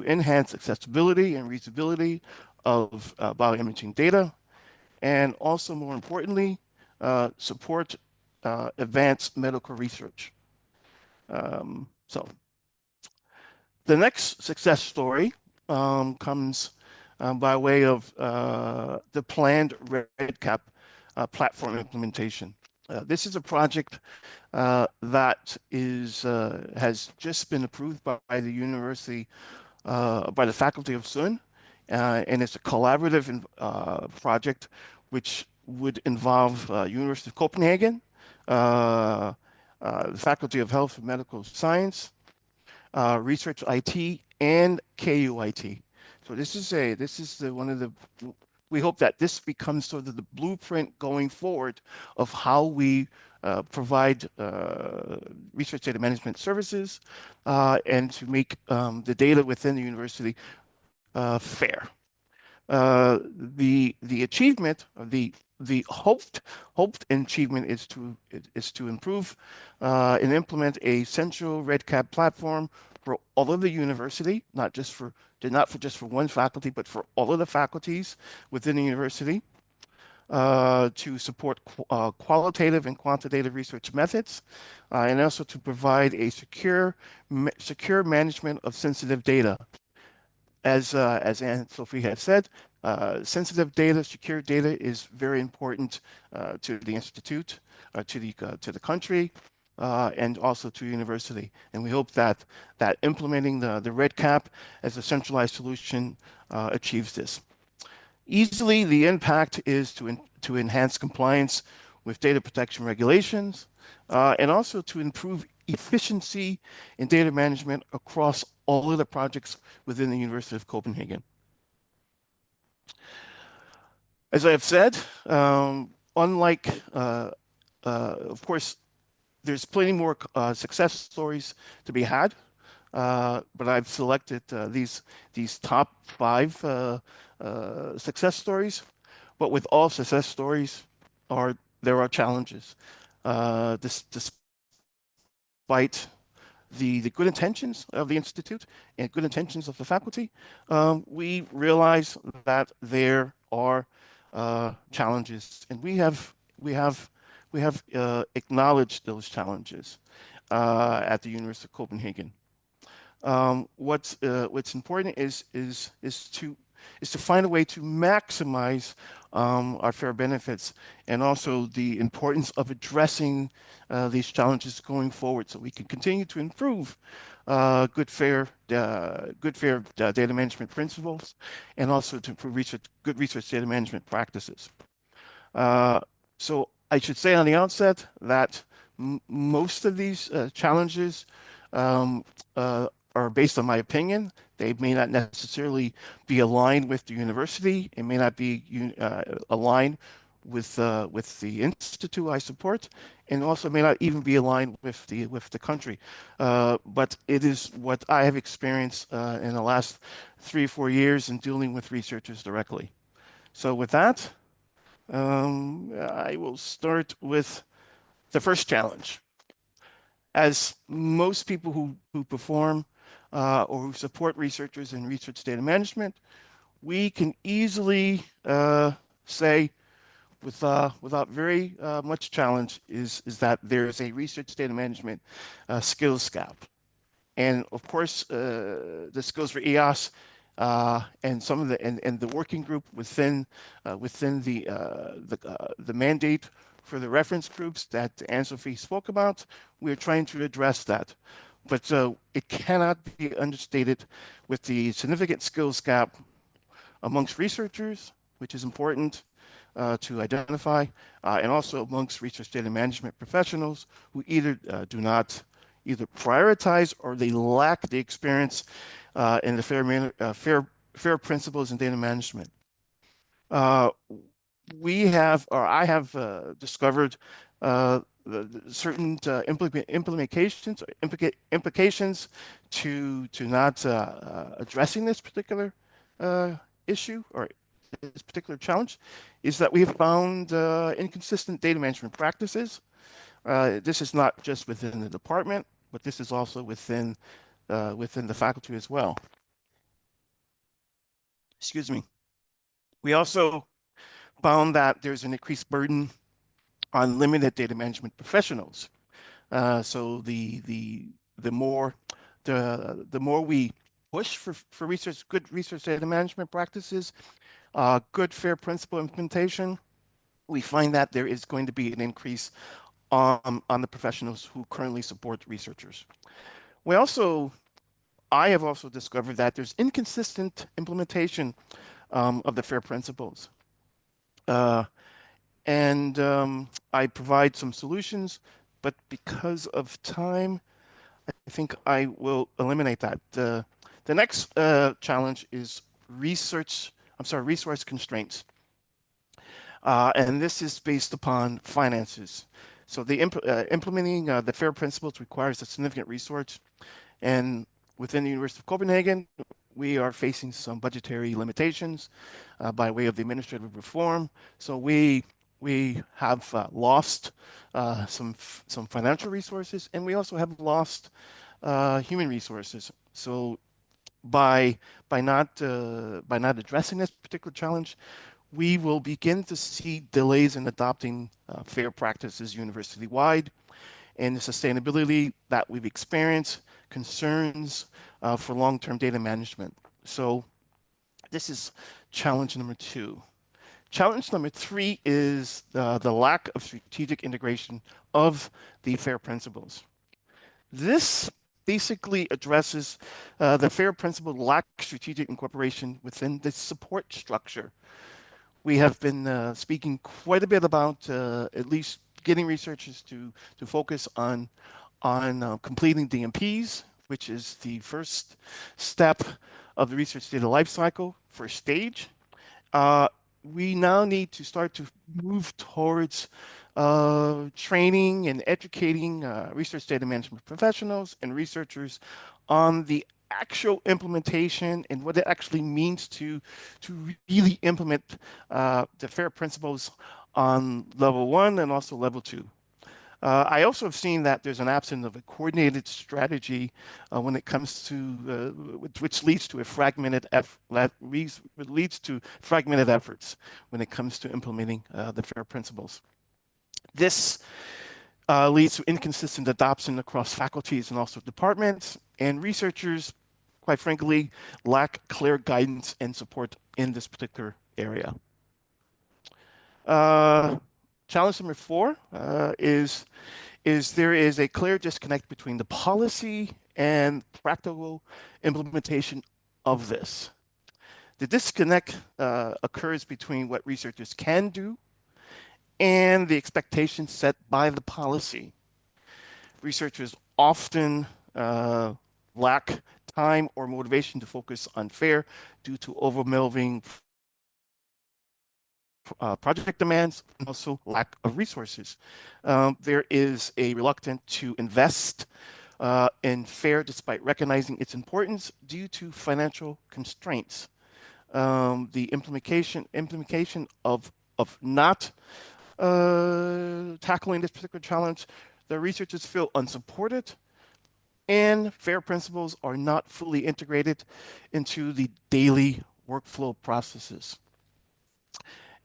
enhance accessibility and readability of bioimaging data, and also, more importantly, support advanced medical research. So the next success story comes by way of the planned REDCap platform implementation. This is a project that has just been approved by the university, by the faculty of SUN, and it's a collaborative project which would involve University of Copenhagen, the Faculty of Health and Medical Science, Research IT, and KUIT. So this is one of the. We hope that this becomes sort of the blueprint going forward of how we provide research data management services and to make the data within the university fair. The achievement of the hoped achievement is to improve and implement a central REDCap platform for all of the university, not just for one faculty, but for all of the faculties within the university, to support qualitative and quantitative research methods, and also to provide a secure management of sensitive data. As Anne-Sophie has said, sensitive data, secure data is very important to the institute, to the country, and also to university. And we hope that implementing the REDCap as a centralized solution achieves this. Easily, the impact is to enhance compliance with data protection regulations, and also to improve efficiency in data management across all of the projects within the University of Copenhagen. As I have said, unlike, of course, there's plenty more success stories to be had, but I've selected these top 5 success stories. But with all success stories, there are challenges. Despite the good intentions of the institute and good intentions of the faculty, we realize that there are challenges, and we have acknowledged those challenges at the University of Copenhagen. What's important is to find a way to maximize our fair benefits, and also the importance of addressing these challenges going forward, so we can continue to improve good fair data management principles, and also to improve good research data management practices. So I should say on the outset that most of these challenges are based on my opinion. They may not necessarily be aligned with the university. It may not be aligned with the institute I support, and also may not even be aligned with the country. But it is what I have experienced in the last 3 or 4 years in dealing with researchers directly. So with that, I will start with the first challenge. As most people who perform or who support researchers in research data management, we can easily say without very much challenge is that there is a research data management skills gap. And of course, this goes for EOS and some of the working group within the mandate for the reference groups that Anne-Sophie spoke about. We're trying to address that, but it cannot be understated with the significant skills gap amongst researchers, which is important to identify, and also amongst research data management professionals who either do not either prioritize or they lack the experience in the fair principles in data management. I have discovered certain implications to not addressing this particular issue or this particular challenge, is that we have found inconsistent data management practices. This is not just within the department, but this is also within the faculty as well. Excuse me. We also found that there's an increased burden on limited data management professionals. So the more we push for good research data management practices, good fair principle implementation, we find that there is going to be an increase on the professionals who currently support researchers. I have also discovered that there's inconsistent implementation of the FAIR principles. I provide some solutions, but because of time, I think I will eliminate that. The next challenge is resource constraints. And this is based upon finances. So implementing the FAIR principles requires a significant resource. And within the University of Copenhagen, we are facing some budgetary limitations by way of the administrative reform. So we have lost some financial resources, and we also have lost human resources. So by not addressing this particular challenge, we will begin to see delays in adopting FAIR practices university-wide, and the sustainability that we've experienced concerns for long-term data management. So this is challenge number 2. Challenge number 3 is the lack of strategic integration of the FAIR principles. This basically addresses the FAIR principle lack strategic incorporation within the support structure. We have been speaking quite a bit about at least getting researchers to focus on completing DMPs, which is the first step of the research data lifecycle, first stage. We now need to start to move towards training and educating research data management professionals and researchers on the actual implementation and what it actually means to really implement the FAIR principles on level 1 and also level 2. I also have seen that there's an absence of a coordinated strategy when it comes to which leads to fragmented efforts when it comes to implementing the FAIR principles. This leads to inconsistent adoption across faculties and also departments, and researchers, quite frankly, lack clear guidance and support in this particular area. Challenge number 4 is there is a clear disconnect between the policy and practical implementation of this. The disconnect occurs between what researchers can do and the expectations set by the policy. Researchers often lack time or motivation to focus on FAIR due to overwhelming project demands and also lack of resources. There is a reluctance to invest in FAIR despite recognizing its importance due to financial constraints. The implementation of not tackling this particular challenge, the researchers feel unsupported, and FAIR principles are not fully integrated into the daily workflow processes.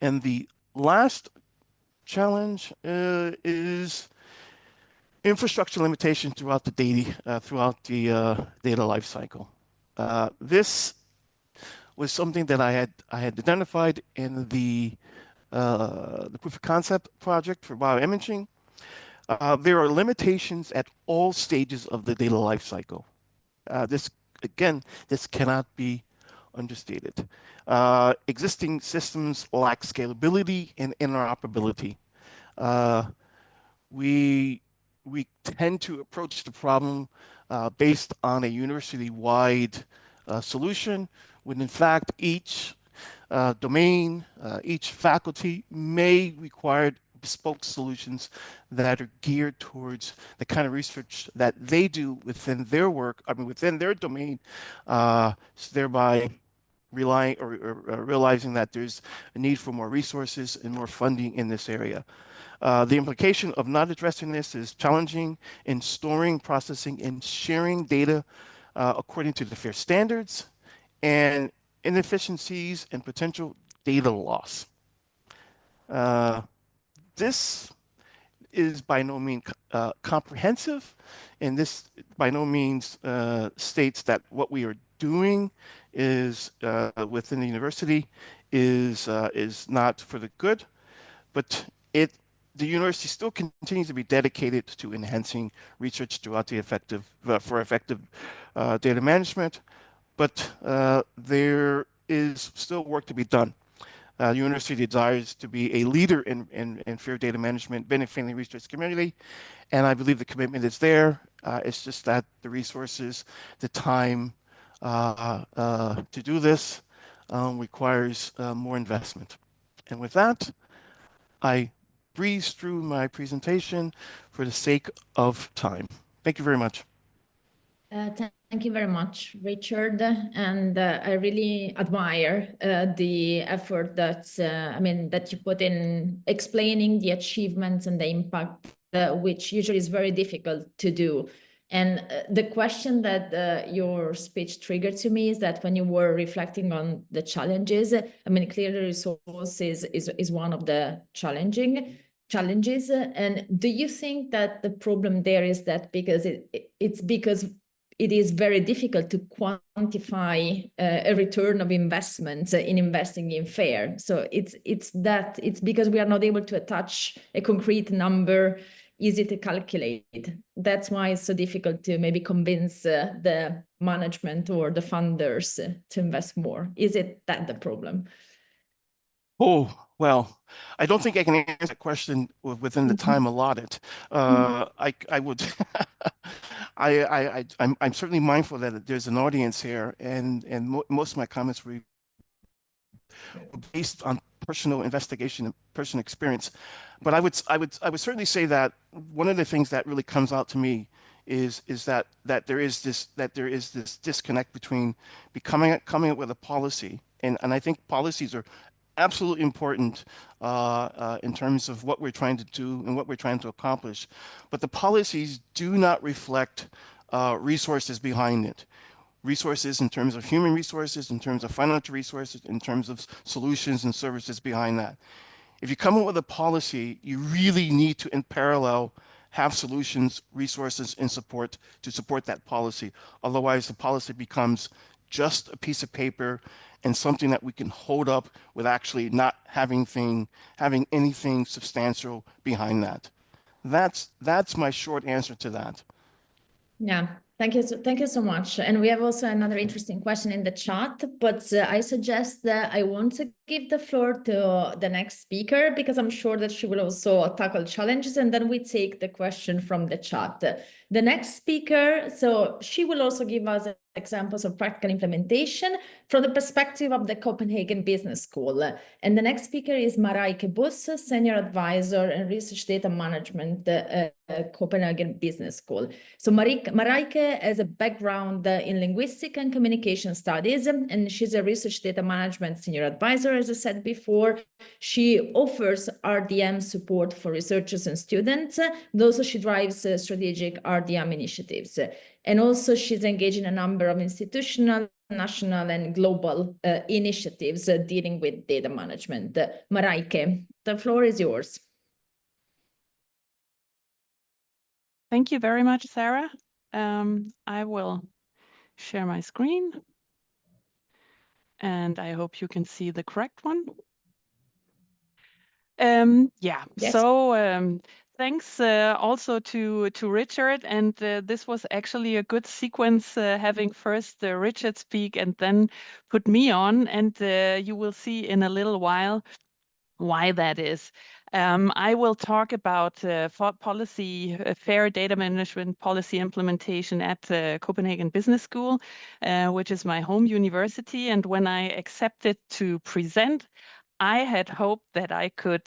And the last challenge is infrastructure limitation throughout the data lifecycle. This was something that I had identified in the proof of concept project for bioimaging. There are limitations at all stages of the data lifecycle. This cannot be understated. Existing systems lack scalability and interoperability. We tend to approach the problem based on a university-wide solution, when in fact each domain, each faculty may require bespoke solutions that are geared towards the kind of research that they do within their work, within their domain, thereby relying or realizing that there's a need for more resources and more funding in this area. The implication of not addressing this is challenging in storing, processing, and sharing data according to the FAIR standards, and inefficiencies and potential data loss. This is by no means comprehensive, and this by no means states that what we are doing is within the university is not for the good, but the university still continues to be dedicated to enhancing research throughout the effective data management, but there is still work to be done. The university desires to be a leader in fair data management, benefiting the research community, and I believe the commitment is there. It's just that the resources, the time to do this requires more investment. And with that, I breeze through my presentation for the sake of time. Thank you very much. Thank you very much, Richard. And I really admire the effort that that you put in explaining the achievements and the impact, which usually is very difficult to do. And the question that your speech triggered to me is that when you were reflecting on the challenges, clearly resources is one of the challenges. And do you think that the problem there is that because it's because it is very difficult to quantify a return of investments in investing in FAIR? So it's because we are not able to attach a concrete number, easy to calculate. That's why it's so difficult to maybe convince the management or the funders to invest more. Is it that the problem? Oh, well, I don't think I can answer that question within the time allotted. I would, I'm certainly mindful that there's an audience here, and most of my comments were based on personal investigation and personal experience. But I would certainly say that one of the things that really comes out to me is that there is this disconnect between coming up with a policy, and I think policies are absolutely important in terms of what we're trying to do and what we're trying to accomplish, but the policies do not reflect resources behind it. Resources in terms of human resources, in terms of financial resources, in terms of solutions and services behind that. If you come up with a policy, you really need to, in parallel, have solutions, resources, and support to support that policy. Otherwise, the policy becomes just a piece of paper and something that we can hold up with actually not having anything substantial behind that. That's my short answer to that. Yeah, thank you so much. And we have also another interesting question in the chat, but I suggest that I want to give the floor to the next speaker, because I'm sure that she will also tackle challenges, and then we take the question from the chat. The next speaker, so she will also give us examples of practical implementation from the perspective of the Copenhagen Business School. And the next speaker is Marijke Bus, Senior Advisor and Research Data Management at Copenhagen Business School. So Marijke has a background in linguistic and communication studies, and she's a Research Data Management Senior Advisor, as I said before. She offers RDM support for researchers and students, and also she drives strategic RDM initiatives. And also she's engaged in a number of institutional, national, and global initiatives dealing with data management. Marijke, the floor is yours. Thank you very much, Sarah. I will share my screen. and I hope you can see the correct one. Yeah, Yes. so thanks also to Richard, and this was actually a good sequence, having first Richard speak and then put me on, and you will see in a little while why that is. I will talk about policy, fair data management policy implementation at Copenhagen Business School, which is my home university. And when I accepted to present, I had hoped that I could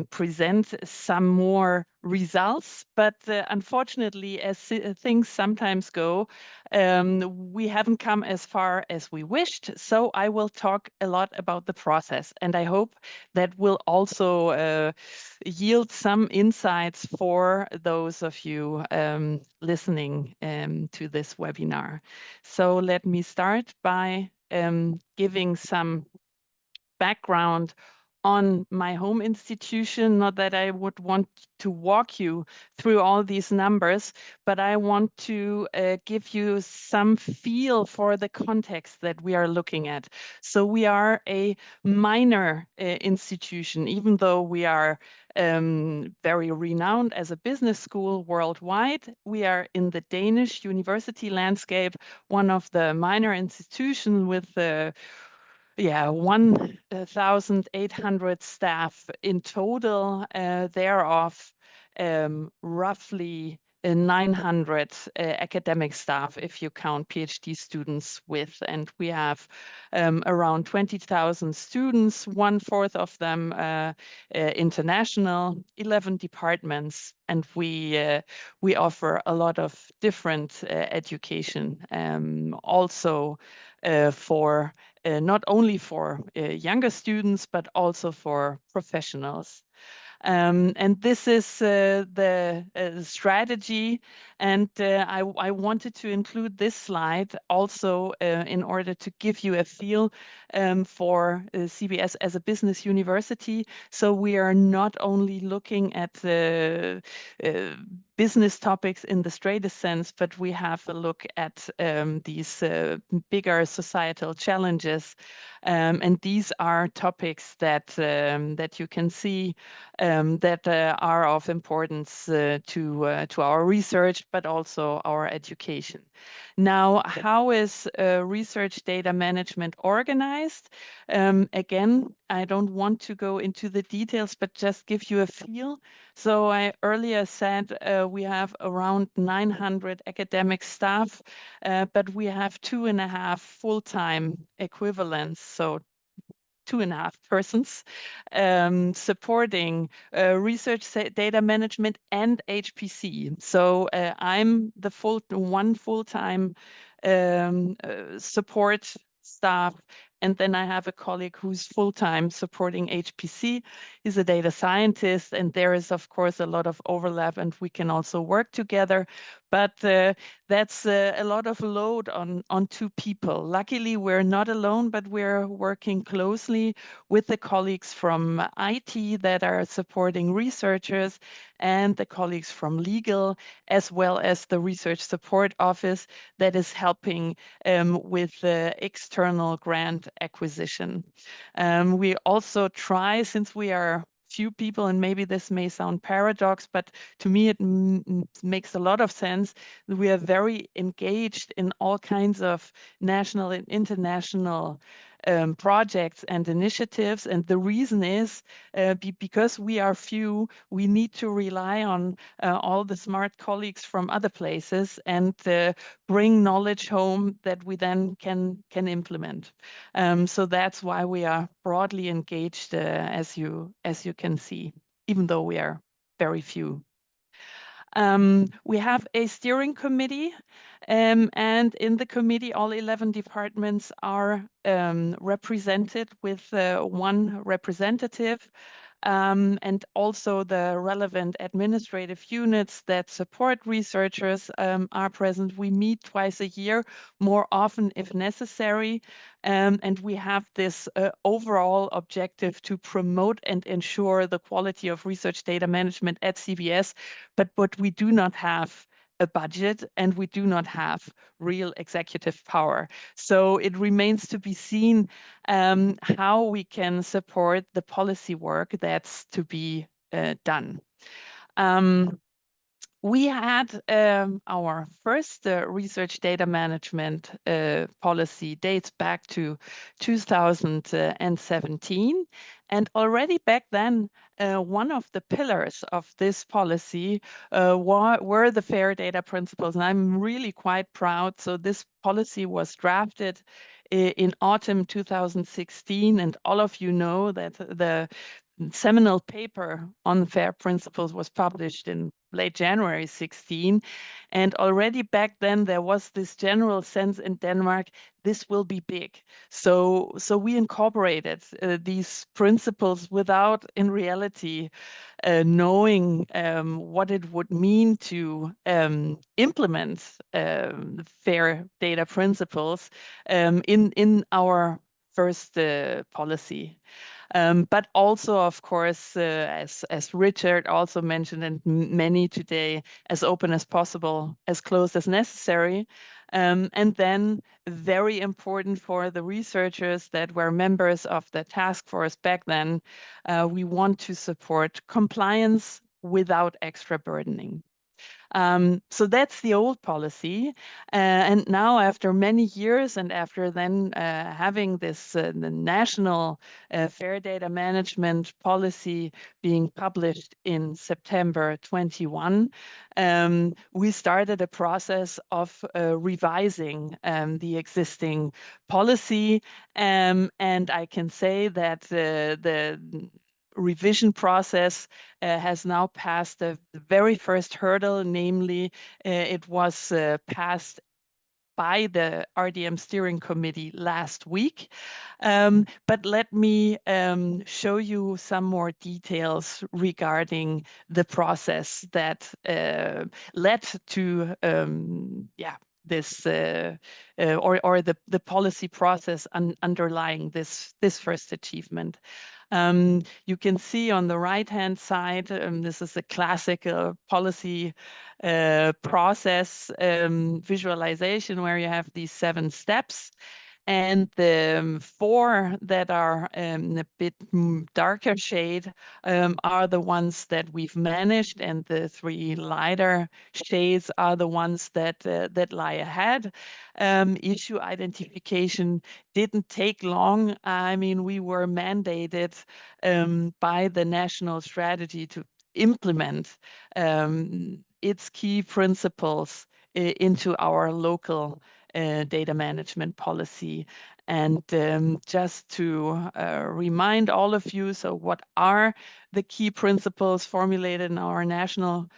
present some more results, but unfortunately, as things sometimes go, we haven't come as far as we wished. So I will talk a lot about the process, and I hope that will also yield some insights for those of you listening to this webinar. So let me start by giving some background on my home institution. Not that I would want to walk you through all these numbers, but I want to give you some feel for the context that we are looking at. So we are a minor institution, even though we are very renowned as a business school worldwide. We are in the Danish university landscape, one of the minor institutions with 1,800 staff in total, thereof roughly 900 academic staff if you count PhD students with, and we have around 20,000 students, 1/4 of them international, 11 departments, and we offer a lot of different education, also for not only for younger students, but also for professionals. And this is the strategy, and I wanted to include this slide also in order to give you a feel for CBS as a business university. So we are not only looking at business topics in the straightest sense, but we have a look at these bigger societal challenges, and these are topics that that you can see that are of importance to our research, but also our education. Now, how is research data management organized? Again, I don't want to go into the details, but just give you a feel. So I earlier said we have around 900 academic staff, but we have 2.5 full-time equivalents, so 2.5 persons supporting research data management and HPC. So I'm the one full-time support staff, and then I have a colleague who's full-time supporting HPC. He's a data scientist, and there is, of course, a lot of overlap, and we can also work together. But that's a lot of load on 2 people. Luckily, we're not alone, but we're working closely with the colleagues from IT that are supporting researchers, and the colleagues from legal, as well as the research support office that is helping with external grant acquisition. We also try, since we are few people, and maybe this may sound paradox, but to me it makes a lot of sense. We are very engaged in all kinds of national and international projects and initiatives, and the reason is because we are few, we need to rely on all the smart colleagues from other places and bring knowledge home that we then can implement. So that's why we are broadly engaged, as you can see, even though we are very few. We have a steering committee, and in the committee, all 11 departments are represented with 1 representative. And also the relevant administrative units that support researchers are present. We meet twice a year, more often if necessary, and we have this overall objective to promote and ensure the quality of research data management at CBS. But what we do not have a budget, and we do not have real executive power. So it remains to be seen how we can support the policy work that's to be done. We had our first research data management policy dates back to 2017. And already back then, one of the pillars of this policy were the FAIR data principles. And I'm really quite proud. So this policy was drafted in autumn 2016. And all of you know that the seminal paper on FAIR principles was published in late January 16. And already back then, there was this general sense in Denmark, this will be big. So we incorporated these principles without, in reality, knowing what it would mean to implement FAIR data principles in our first policy. But also, of course, as Richard also mentioned, and many today, as open as possible, as closed as necessary. And then very important for the researchers that were members of the task force back then, we want to support compliance without extra burdening. So that's the old policy. And now, after many years, and after then having this the national FAIR data management policy being published in September 21, we started a process of revising the existing policy. And I can say that the revision process has now passed the very first hurdle, namely it was passed by the RDM steering committee last week. But let me show you some more details regarding the process that led to this or the policy process underlying this first achievement. You can see on the right-hand side, this is a classical policy process visualization where you have these 7 steps. And the 4 that are a bit darker shade are the ones that we've managed, and the 3 lighter shades are the ones that lie ahead. Issue identification didn't take long. I mean, we were mandated by the national strategy to implement its key principles into our local data management policy. And just to remind all of you, so what are the key principles formulated in our national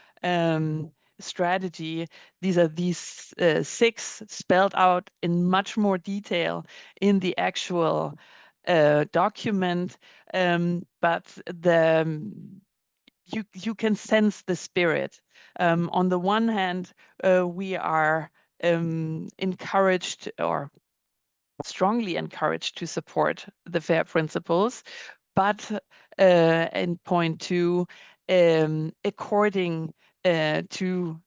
strategy? These are these 6 spelled out in much more detail in the actual document, but you can sense the spirit. On the one hand, we are encouraged, or strongly encouraged, to support the FAIR principles, but in point 2, according to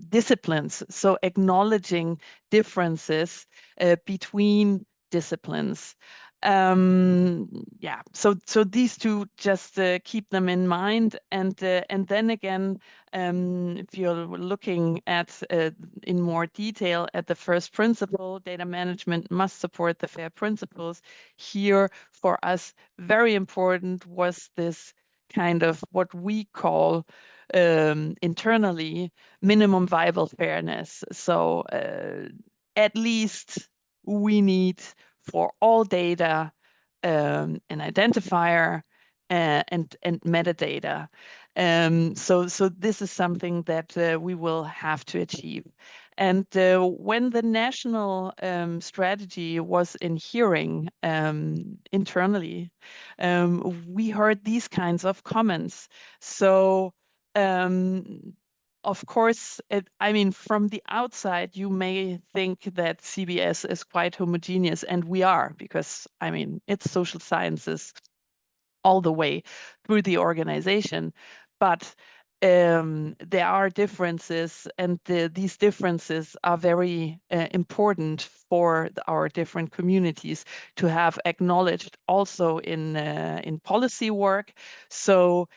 disciplines, so acknowledging differences between disciplines. So these 2, just keep them in mind, and then again, if you're looking at in more detail at the first principle, data management must support the FAIR principles. Here, for us, very important was this kind of what we call internally minimum viable fairness. So at least we need for all data an identifier and metadata. So this is something that we will have to achieve. And when the national strategy was in hearing internally, we heard these kinds of comments. So of course, I mean, from the outside, you may think that CBS is quite homogeneous, and we are, because, I mean, it's social sciences all the way through the organization. But there are differences, and these differences are very important for our different communities to have acknowledged also in policy work. So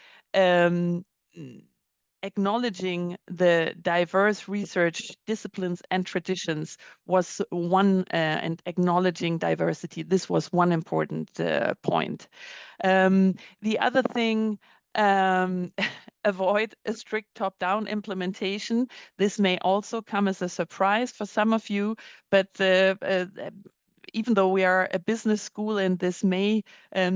acknowledging the diverse research disciplines and traditions was one, and acknowledging diversity, this was one important point. The other thing, avoid a strict top-down implementation. This may also come as a surprise for some of you, but even though we are a business school and this may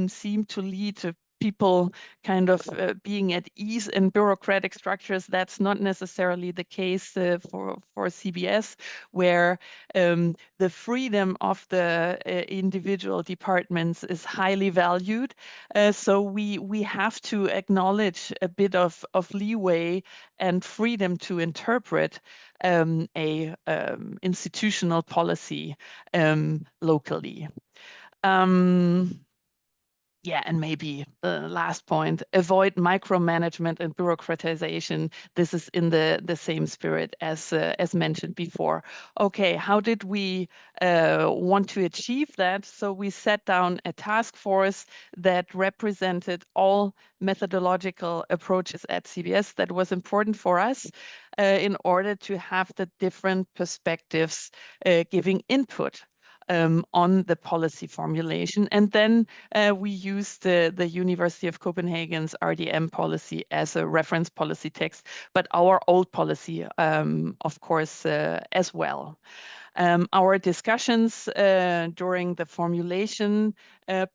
seem to lead to people kind of being at ease in bureaucratic structures, that's not necessarily the case for CBS, where the freedom of the individual departments is highly valued. So we have to acknowledge a bit of leeway and freedom to interpret a institutional policy locally. Yeah, and maybe the last point, avoid micromanagement and bureaucratization. This is in the same spirit as mentioned before. Okay, how did we want to achieve that? So we set down a task force that represented all methodological approaches at CBS. That was important for us in order to have the different perspectives giving input on the policy formulation. And then we used the University of Copenhagen's RDM policy as a reference policy text, but our old policy, of course, as well. Our discussions during the formulation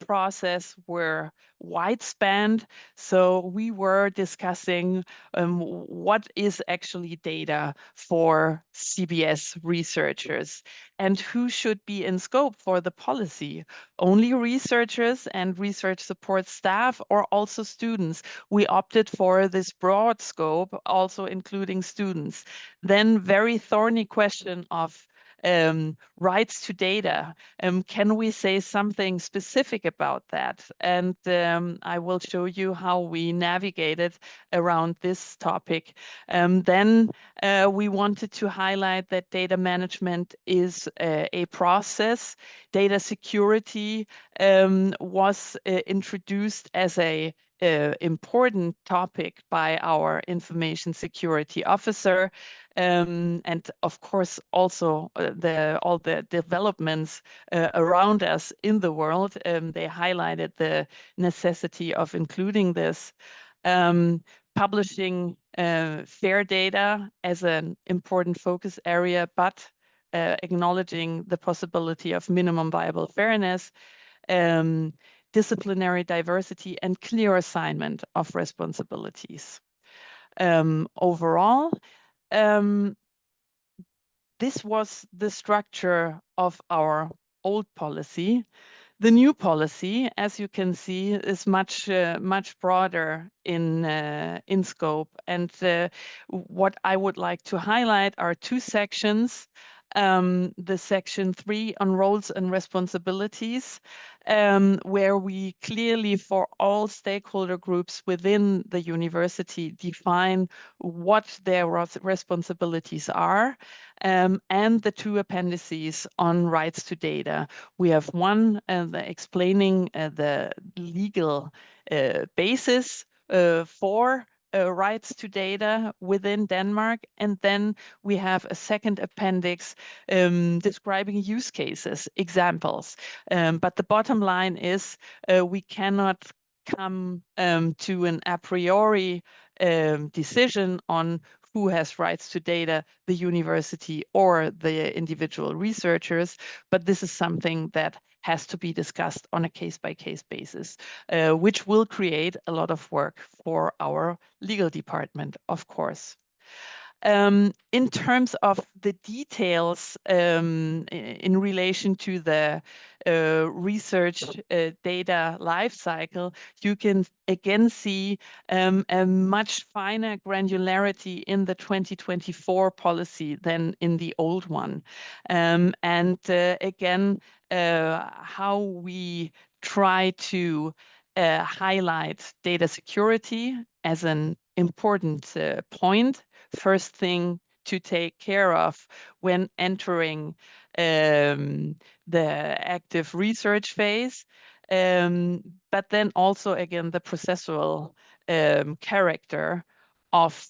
process were wide-spanned. So we were discussing what is actually data for CBS researchers and who should be in scope for the policy. Only researchers and research support staff, or also students? We opted for this broad scope, also including students. Then very thorny question of rights to data. Can we say something specific about that? And I will show you how we navigated around this topic. Then we wanted to highlight that data management is a process. Data security was introduced as a important topic by our information security officer. And of course, also all the developments around us in the world, they highlighted the necessity of including this. Publishing fair data as an important focus area, but acknowledging the possibility of minimum viable fairness, disciplinary diversity, and clear assignment of responsibilities. Overall, this was the structure of our old policy. The new policy, as you can see, is much broader in scope. And what I would like to highlight are two sections. The section 3 on roles and responsibilities, where we clearly, for all stakeholder groups within the university, define what their responsibilities are, and the two appendices on rights to data. We have one explaining the legal basis for rights to data within Denmark, and then we have a second appendix describing use cases, examples. But the bottom line is we cannot come to an a priori decision on who has rights to data, the university or the individual researchers, but this is something that has to be discussed on a case-by-case basis, which will create a lot of work for our legal department, of course. In terms of the details in relation to the research data lifecycle, you can again see a much finer granularity in the 2024 policy than in the old one. And again, how we try to highlight data security as an important point, first thing to take care of when entering the active research phase, but then also, again, the processual character of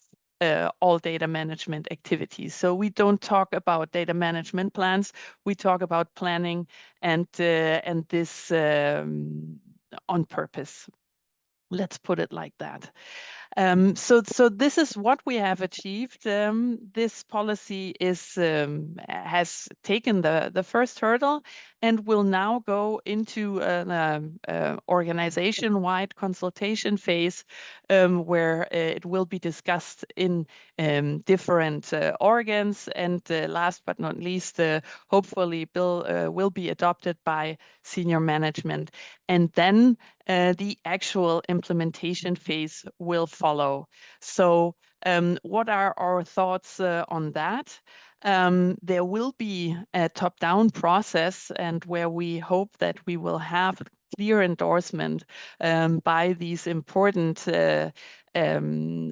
all data management activities. So we don't talk about data management plans, we talk about planning, and this on purpose. Let's put it like that. So this is what we have achieved. This policy has taken the first hurdle and will now go into an organization-wide consultation phase, where it will be discussed in different organs, and last but not least, hopefully bill will be adopted by senior management, and then the actual implementation phase will follow. So what are our thoughts on that? There will be a top-down process, and where we hope that we will have clear endorsement by these important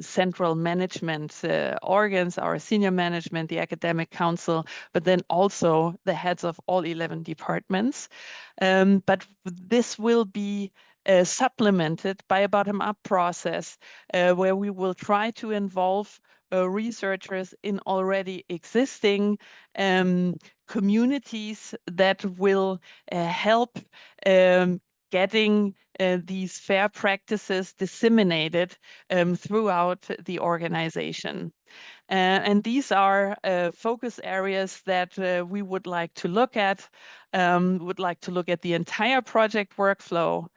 central management organs, our senior management, the academic council, but then also the heads of all 11 departments. But this will be supplemented by a bottom-up process where we will try to involve researchers in already existing communities that will help getting these fair practices disseminated throughout the organization. And these are focus areas that we would like to look at. Would like to look at the entire project workflow,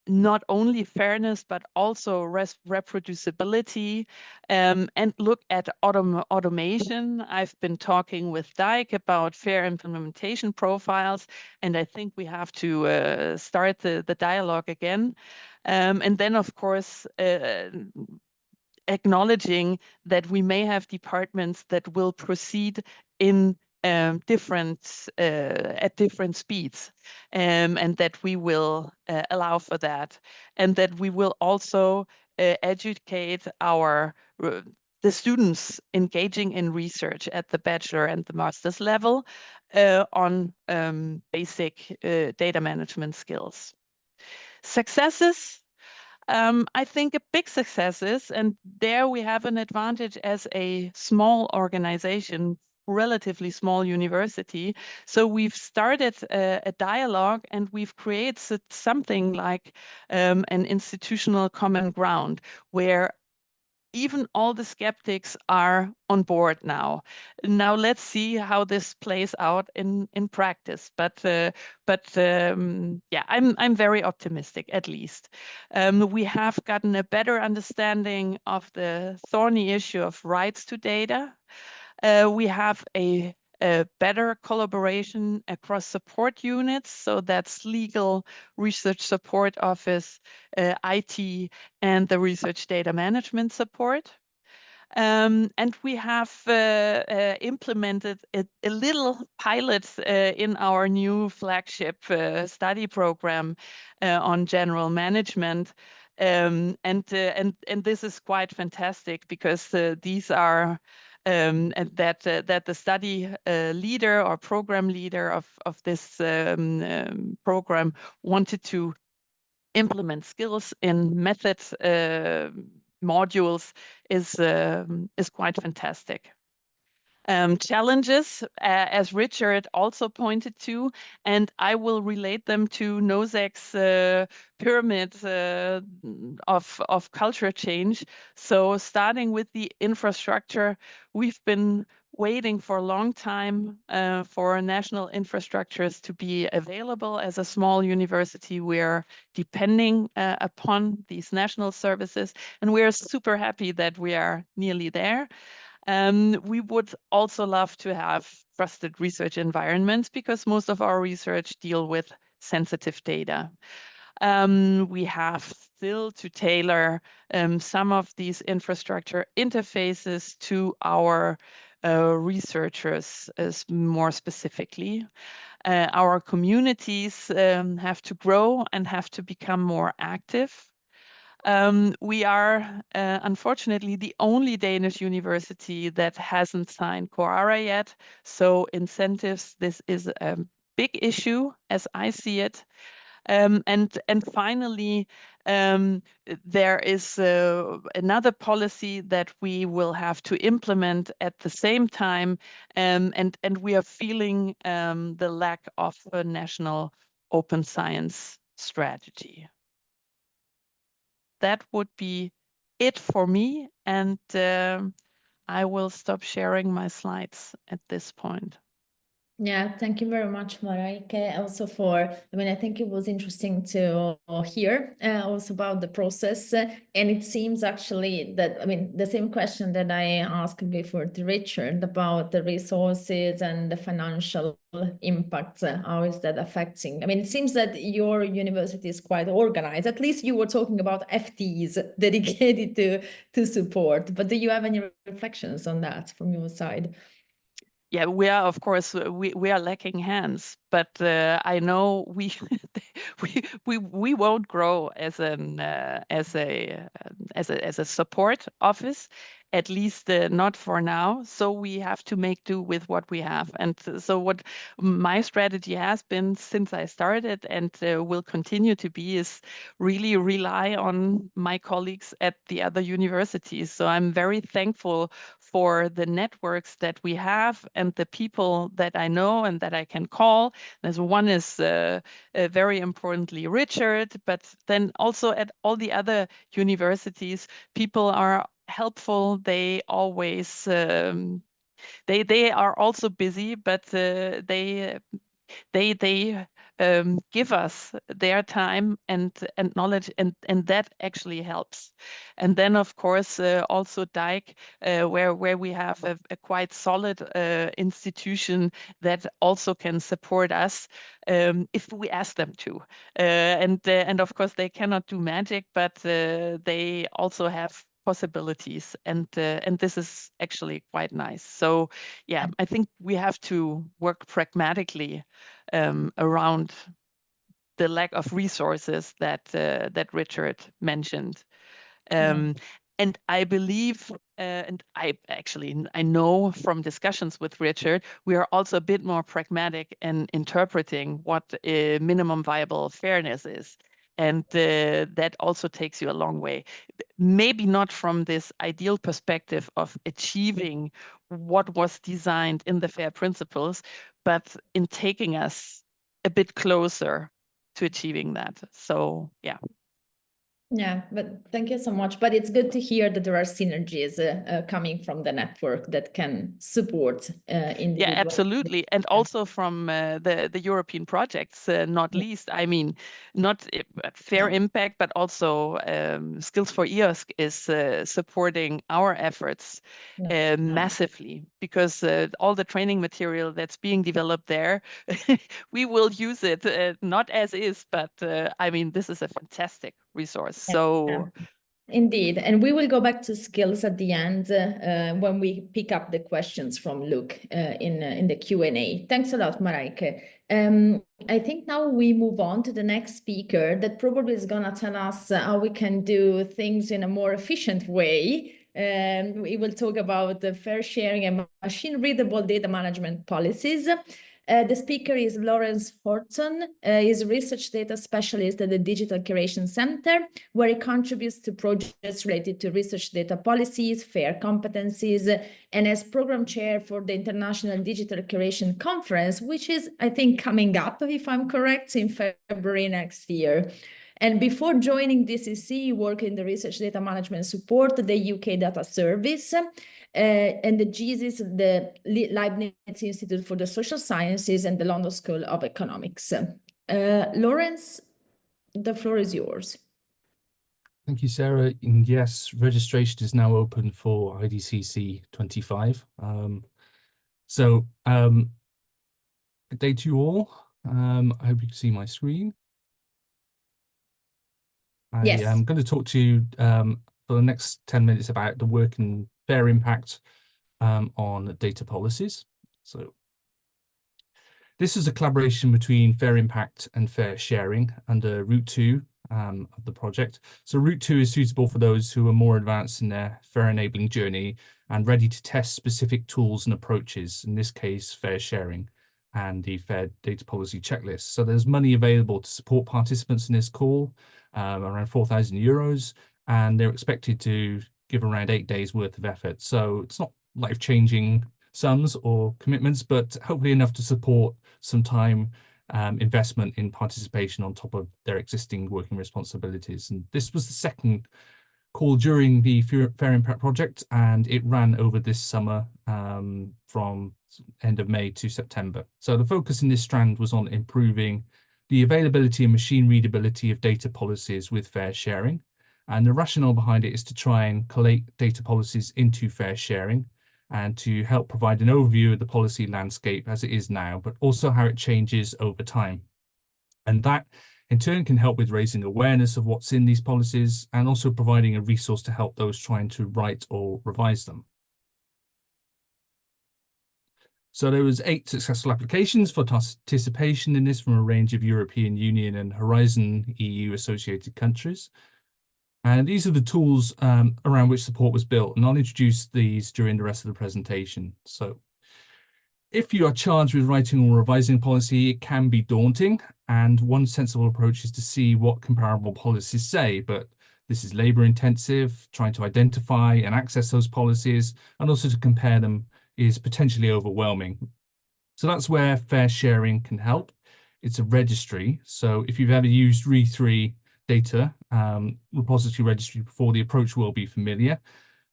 not only fairness, but also reproducibility, and look at automation. I've been talking with DeiC about fair implementation profiles, and I think we have to start the dialogue again. And then, of course, acknowledging that we may have departments that will proceed in at different speeds, and that we will allow for that, and that we will also educate the students engaging in research at the bachelor and the master's level on basic data management skills. Successes. I think a big success is, and there we have an advantage as a small organization, relatively small university. So we've started a dialogue, and we've created something like an institutional common ground where even all the skeptics are on board now. Now let's see how this plays out in practice. But yeah, I'm very optimistic, at least. We have gotten a better understanding of the thorny issue of rights to data. We have a better collaboration across support units. So that's legal, research support office, IT, and the research data management support. And we have implemented a little pilot in our new flagship study program on general management. And this is quite fantastic, because these are and that the study leader or program leader of this program wanted to implement skills in method modules is quite fantastic. Challenges, as Richard also pointed to, and I will relate them to Nosec's pyramid of culture change. So starting with the infrastructure, we've been waiting for a long time for national infrastructures to be available. As a small university, we're depending upon these national services, and we're super happy that we are nearly there. We would also love to have trusted research environments, because most of our research deal with sensitive data. We have still to tailor some of these infrastructure interfaces to our researchers more specifically. Our communities have to grow and have to become more active. We are unfortunately the only Danish university that hasn't signed CORARA yet. So incentives, this is a big issue as I see it. And finally, there is another policy that we will have to implement at the same time, and we are feeling the lack of a national open science strategy. That would be it for me, and I will stop sharing my slides at this point. Yeah, thank you very much, Marijke, also for, I think it was interesting to hear also about the process. And it seems actually that, the same question that I asked before to Richard about the resources and the financial impacts, how is that affecting? It seems that your university is quite organized. At least you were talking about FTEs dedicated to support. But do you have any reflections on that from your side? Yeah, we are, of course, we are lacking hands, but I know we we won't grow as a support office, at least not for now. So we have to make do with what we have. And so what my strategy has been since I started, and will continue to be, is really rely on my colleagues at the other universities. So I'm very thankful for the networks that we have and the people that I know and that I can call. There's one is very importantly Richard, but then also at all the other universities, people are helpful. They always they are also busy, but they give us their time and knowledge, and that actually helps. And then, of course, also DeiC, where we have a quite solid institution that also can support us if we ask them to. And of course, they cannot do magic, but they also have possibilities, and this is actually quite nice. So yeah, I think we have to work pragmatically around the lack of resources that Richard mentioned. And I believe, and I know from discussions with Richard, we are also a bit more pragmatic in interpreting what minimum viable fairness is. And that also takes you a long way. Maybe not from this ideal perspective of achieving what was designed in the FAIR principles, but in taking us a bit closer to achieving that. So yeah. Yeah, but thank you so much. But it's good to hear that there are synergies coming from the network that can support individuals. Yeah, absolutely. And also from the European projects, not least. I mean, not Fair Impact, but also Skills for EOSC is supporting our efforts massively, because all the training material that's being developed there, we will use it, not as is, but I mean, this is a fantastic resource. So indeed, and we will go back to skills at the end when we pick up the questions from Luke in the Q&A. Thanks a lot, Marijke. I think now we move on to the next speaker that probably is going to tell us how we can do things in a more efficient way. We will talk about the fair sharing and machine-readable data management policies. The speaker is Lawrence Horton. He's a research data specialist at the Digital Curation Center, where he contributes to projects related to research data policies, fair competencies, and as program chair for the International Digital Curation Conference, which is, I think, coming up, if I'm correct, in February next year. And before joining DCC, he worked in the research data management support, the UK Data Service, and the GSIS, the Leibniz Institute for the Social Sciences, and the London School of Economics. Lawrence, the floor is yours. Thank you, Sarah. And yes, registration is now open for IDCC 25. Good day to you all. I hope you can see my screen. Yes. I'm going to talk to you for the next 10 minutes about the work in fair impact on data policies. So this is a collaboration between Fair Impact and Fair Sharing under Route 2 of the project. So Route 2 is suitable for those who are more advanced in their fair enabling journey and ready to test specific tools and approaches, in this case, fair sharing and the fair data policy checklist. So there's money available to support participants in this call, around €4,000, and they're expected to give around 8 days worth of effort. So it's not life-changing sums or commitments, but hopefully enough to support some time investment in participation on top of their existing working responsibilities. And this was the second call during the Fair Impact project, and it ran over this summer from end of May to September. So the focus in this strand was on improving the availability and machine readability of data policies with fair sharing. And the rationale behind it is to try and collate data policies into fair sharing and to help provide an overview of the policy landscape as it is now, but also how it changes over time. And that in turn can help with raising awareness of what's in these policies and also providing a resource to help those trying to write or revise them. So there was 8 successful applications for participation in this from a range of European Union and Horizon EU associated countries. And these are the tools around which support was built, and I'll introduce these during the rest of the presentation. So if you are charged with writing or revising policy, it can be daunting, and one sensible approach is to see what comparable policies say, but this is labor intensive. Trying to identify and access those policies and also to compare them is potentially overwhelming. So that's where fair sharing can help. It's a registry. So if you've ever used Re3 data repository registry before, the approach will be familiar.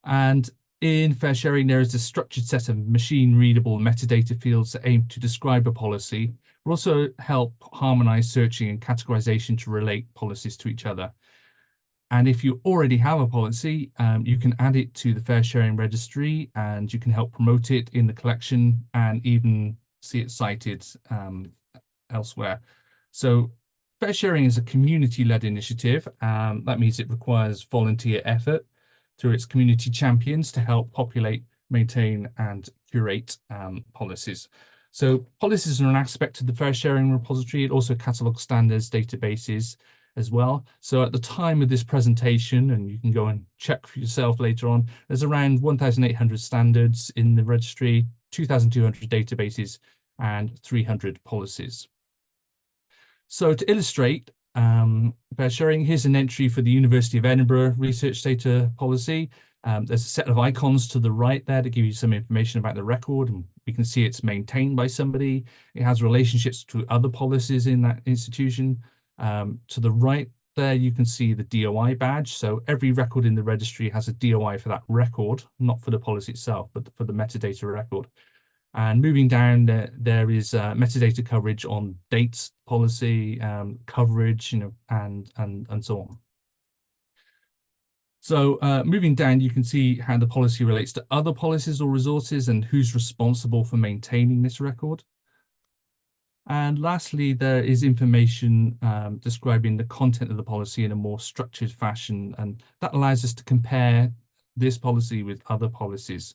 And in fair sharing, there is a structured set of machine readable metadata fields that aim to describe a policy, but also help harmonize searching and categorization to relate policies to each other. And if you already have a policy, you can add it to the fair sharing registry, and you can help promote it in the collection and even see it cited elsewhere. So fair sharing is a community-led initiative. That means it requires volunteer effort through its community champions to help populate, maintain, and curate policies. So policies are an aspect of the fair sharing repository. It also catalogs standards, databases as well. So at the time of this presentation, and you can go and check for yourself later on, there's around 1,800 standards in the registry, 2,200 databases, and 300 policies. So to illustrate fair sharing, here's an entry for the University of Edinburgh research data policy. There's a set of icons to the right there to give you some information about the record, and we can see it's maintained by somebody. It has relationships to other policies in that institution. To the right there, you can see the DOI badge. So every record in the registry has a DOI for that record, not for the policy itself, but for the metadata record. And moving down, there is metadata coverage on dates, policy, coverage, and so on. So moving down, you can see how the policy relates to other policies or resources and who's responsible for maintaining this record. And lastly, there is information describing the content of the policy in a more structured fashion, and that allows us to compare this policy with other policies.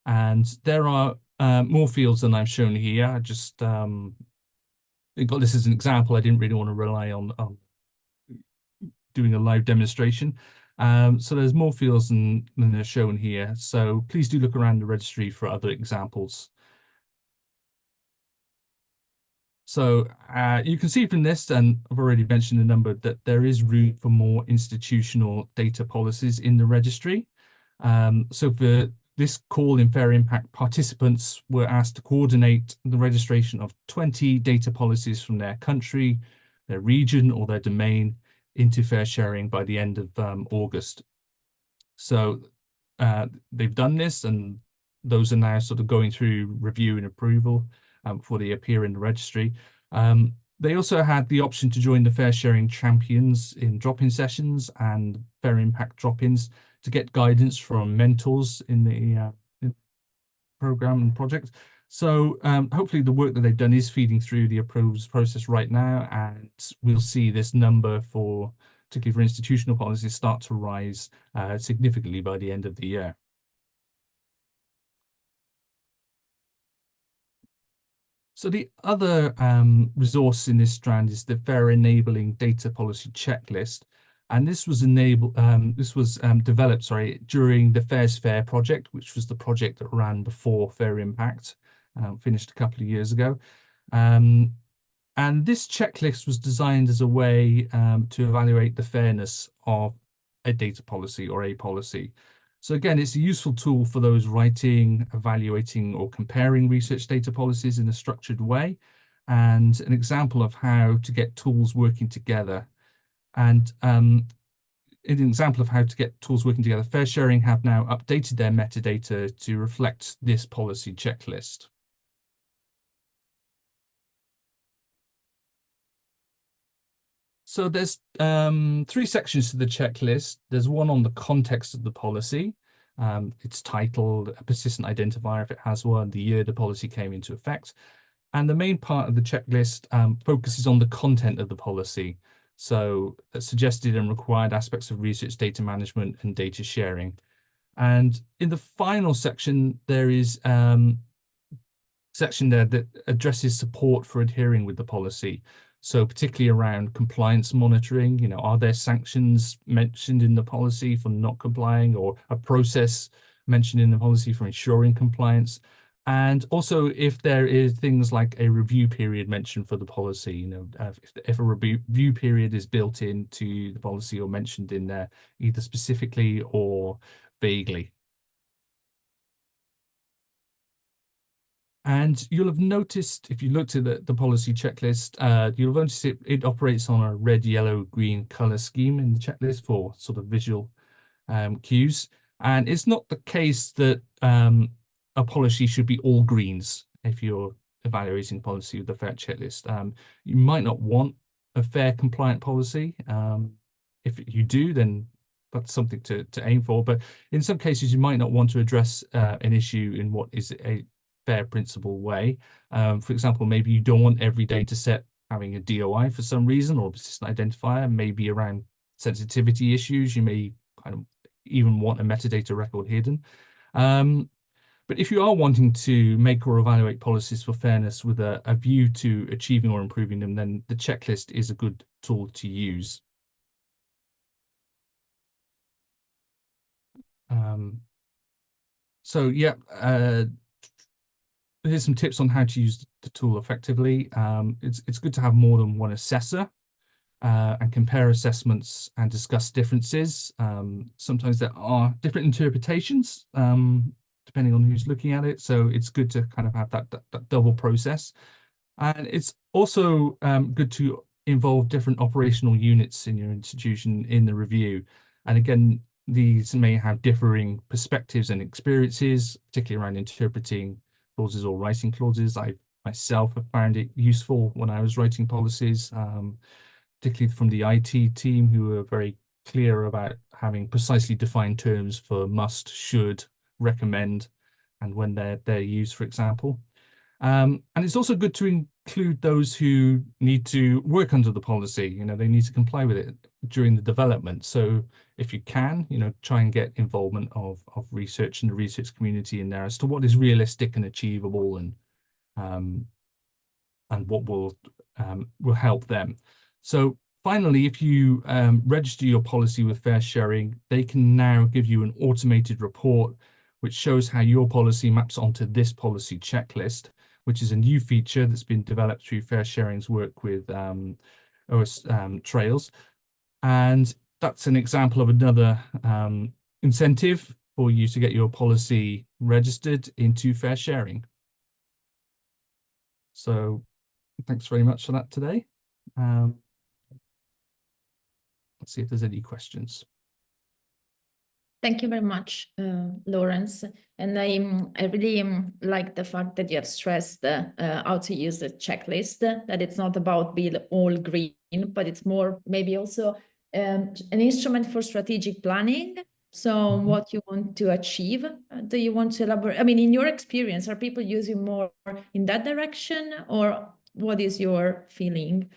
And there are more fields than I've shown here. I just got this as an example. I didn't really want to rely on doing a live demonstration. So there's more fields than are shown here. So please do look around the registry for other examples. So you can see from this, and I've already mentioned the number, that there is room for more institutional data policies in the registry. So for this call in Fair Impact, participants were asked to coordinate the registration of 20 data policies from their country, their region, or their domain into fair sharing by the end of August. So they've done this, and those are now sort of going through review and approval before they appear in the registry. They also had the option to join the fair sharing champions in drop-in sessions and Fair Impact drop-ins to get guidance from mentors in the program and project. So hopefully the work that they've done is feeding through the approvals process right now, and we'll see this number for, particularly for institutional policies, start to rise significantly by the end of the year. So the other resource in this strand is the Fair Enabling Data Policy Checklist. And this was developed, during the Fair's Fair project, which was the project that ran before Fair Impact, finished a couple of years ago. And this checklist was designed as a way to evaluate the fairness of a data policy or a policy. So again, it's a useful tool for those writing, evaluating, or comparing research data policies in a structured way, and an example of how to get tools working together. And an example of how to get tools working together, Fair Sharing have now updated their metadata to reflect this policy checklist. So there's 3 sections to the checklist. There's one on the context of the policy. It's titled a persistent identifier if it has one, the year the policy came into effect. And the main part of the checklist focuses on the content of the policy. So suggested and required aspects of research data management and data sharing. And in the final section, there is section there that addresses support for adhering with the policy. So particularly around compliance monitoring, are there sanctions mentioned in the policy for not complying, or a process mentioned in the policy for ensuring compliance? And also if there is things like a review period mentioned for the policy, if a review period is built into the policy or mentioned in there, either specifically or vaguely. And you'll have noticed, if you looked at the policy checklist, you'll have noticed it operates on a red, yellow, green color scheme in the checklist for sort of visual cues. And it's not the case that a policy should be all greens if you're evaluating policy with the FAIR checklist. You might not want a fair compliant policy. If you do, then that's something to aim for. But in some cases, you might not want to address an issue in what is a fair principle way. For example, maybe you don't want every data set having a DOI for some reason, or a persistent identifier. Maybe around sensitivity issues, you may kind of even want a metadata record hidden. But if you are wanting to make or evaluate policies for fairness with a view to achieving or improving them, then the checklist is a good tool to use. So yeah, here's some tips on how to use the tool effectively. It's good to have more than one assessor and compare assessments and discuss differences. Sometimes there are different interpretations depending on who's looking at it. So it's good to kind of have that double process. And it's also good to involve different operational units in your institution in the review. And again, these may have differing perspectives and experiences, particularly around interpreting clauses or writing clauses. I myself have found it useful when I was writing policies, particularly from the IT team, who are very clear about having precisely defined terms for must, should, recommend, and when they're used, for example. And it's also good to include those who need to work under the policy. They need to comply with it during the development. So if you can, try and get involvement of research and the research community in there as to what is realistic and achievable, and what will help them. So finally, if you register your policy with Fair Sharing, they can now give you an automated report which shows how your policy maps onto this policy checklist, which is a new feature that's been developed through Fair Sharing's work with OS Trails. And that's an example of another incentive for you to get your policy registered into Fair Sharing. So thanks very much for that today. Let's see if there's any questions. Thank you very much, Lawrence. And I really like the fact that you have stressed how to use the checklist, that it's not about being all green, but it's more maybe also an instrument for strategic planning. So what you want to achieve, do you want to elaborate? I mean, in your experience, are people using more in that direction, or what is your feeling?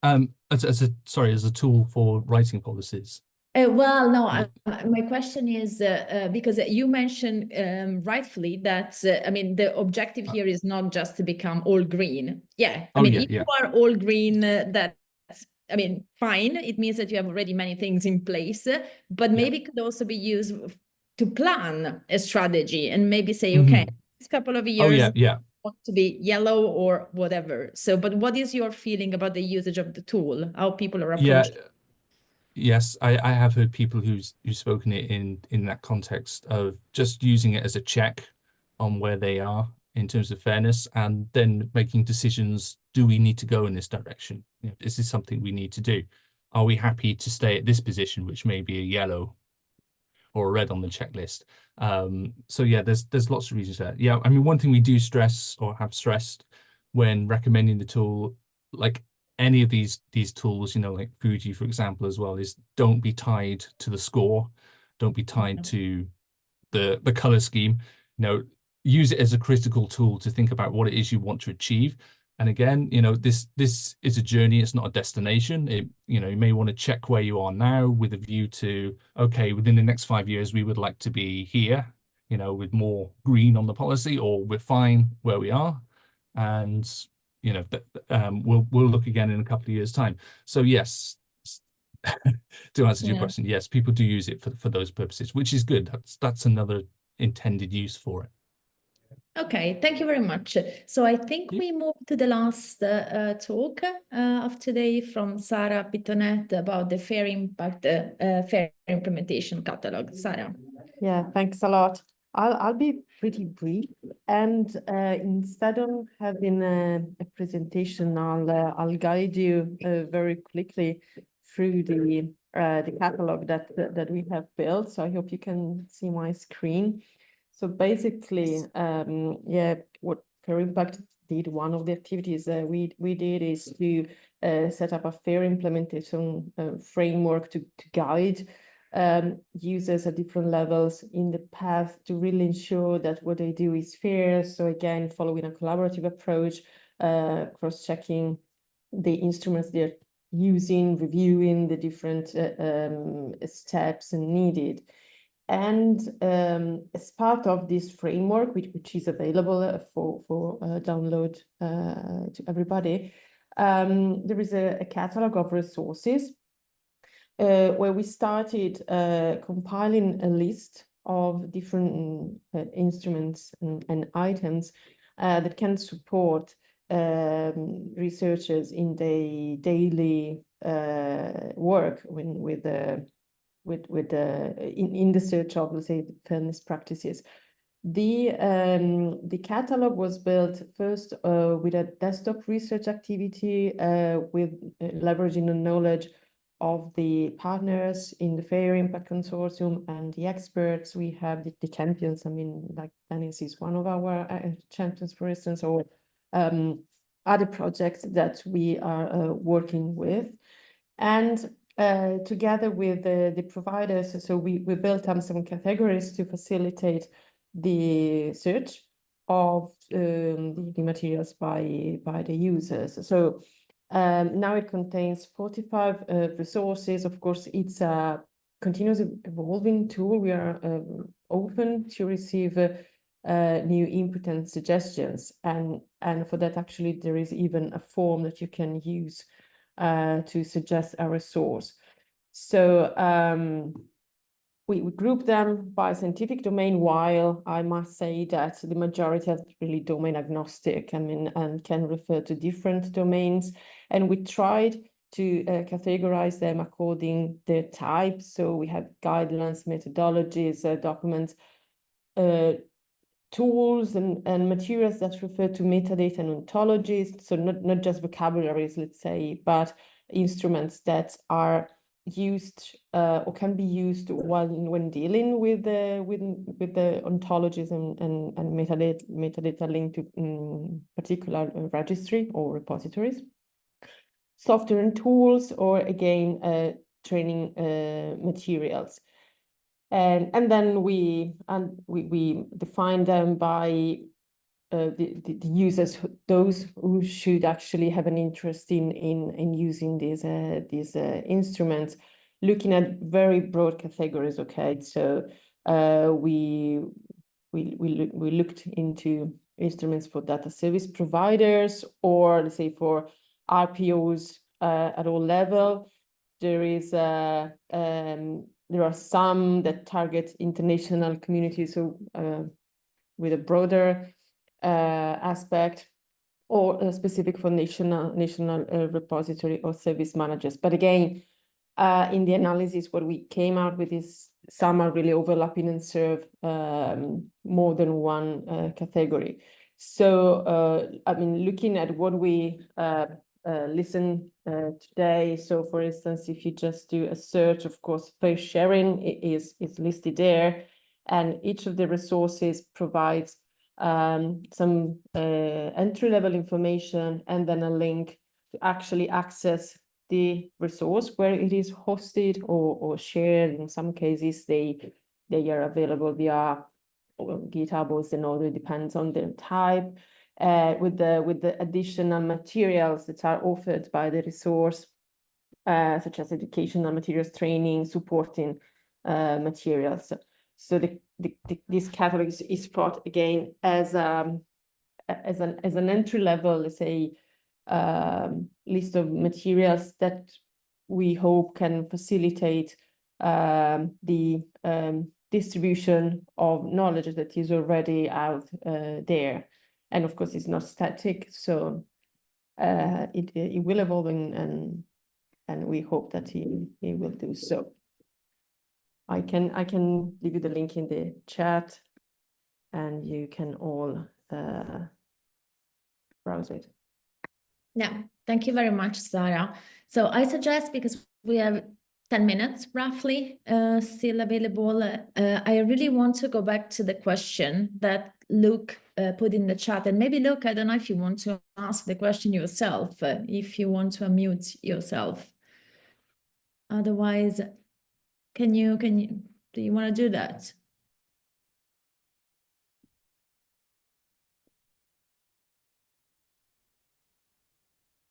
As a tool for writing policies. Well, no, my question is because you mentioned rightfully that, I mean, the objective here is not just to become all green. Yeah, I mean, if you are all green, that's, I mean, fine. It means that you have already many things in place, but maybe it could also be used to plan a strategy and maybe say, okay, this couple of years, want to be yellow or whatever. So, but what is your feeling about the usage of the tool? How people are approaching? Yes, I have heard people who've spoken it in that context of just using it as a check on where they are in terms of fairness, and then making decisions. Do we need to go in this direction? You know, is this something we need to do? Are we happy to stay at this position, which may be a yellow or a red on the checklist? So yeah, there's lots of reasons there. Yeah, I mean, one thing we do stress or have stressed when recommending the tool, like any of these tools, you know, like Fuji, for example, as well, is don't be tied to the score, don't be tied to the color scheme. You know, use it as a critical tool to think about what it is you want to achieve. And again, you know, this is a journey, it's not a destination. You know, you may want to check where you are now with a view to, okay, within the next 5 years, we would like to be here, you know, with more green on the policy, or we're fine where we are. And you know, we'll look again in a couple of years' time. So yes, to answer your question, yes, people do use it for those purposes, which is good. That's another intended use for it. Okay, thank you very much. So I think we move to the last talk of today from Sara Pitonet about the Fair Impact Fair Implementation Catalog. Sara. Yeah, thanks a lot. I'll be pretty brief, and instead of having a presentation, I'll guide you very quickly through the catalog that we have built. So I hope you can see my screen. So basically, what Fair Impact did, one of the activities we did is to set up a fair implementation framework to guide users at different levels in the path to really ensure that what they do is fair. So again, following a collaborative approach, cross-checking the instruments they're using, reviewing the different steps needed. And as part of this framework, which is available for download to everybody, there is a catalog of resources where we started compiling a list of different instruments and items that can support researchers in the daily work in the search of, let's say, fairness practices. The catalog was built first with a desktop research activity with leveraging the knowledge of the partners in the Fair Impact Consortium and the experts. We have the champions. I mean, like Danish is one of our champions, for instance, or other projects that we are working with. And together with the providers, so we built some categories to facilitate the search of the materials by the users. So now it contains 45 resources. Of course, it's a continuous evolving tool. We are open to receive new input and suggestions. And for that, actually, there is even a form that you can use to suggest a resource. So we group them by scientific domain, while I must say that the majority are really domain agnostic, I mean, and can refer to different domains. And we tried to categorize them according to their types. So we have guidelines, methodologies, documents, tools and materials that refer to metadata and ontologies. So not just vocabularies, let's say, but instruments that are used or can be used when dealing with the ontologies and metadata linked to particular registry or repositories. Software and tools, or again training materials. And then we define them by the users, those who should actually have an interest in using these instruments. looking at very broad categories. Okay, so we looked into instruments for data service providers, or let's say for RPOs at all level. There are some that target international communities, so with a broader aspect, or specific for national repository or service managers. But again, in the analysis, what we came out with is some are really overlapping and serve more than one category. So, I mean, looking at what we listen today. So, for instance, if you just do a search, of course, fair sharing is listed there, and each of the resources provides some entry-level information and then a link to actually access the resource where it is hosted or shared. In some cases, they are available via GitHub or Zenodo. It depends on the type. With the additional materials that are offered by the resource, such as educational materials, training, supporting materials. So this catalog is thought again as an entry level, let's say, list of materials that we hope can facilitate the distribution of knowledge that is already out there. And of course, it's not static, so it will evolve, and we hope that it will do so. I can leave you the link in the chat, and you can all browse it. Yeah, thank you very much, Sarah. So I suggest, because we have 10 minutes roughly still available, I really want to go back to the question that Luke put in the chat. And maybe, Luke, I don't know if you want to ask the question yourself, if you want to unmute yourself. Otherwise, do you want to do that?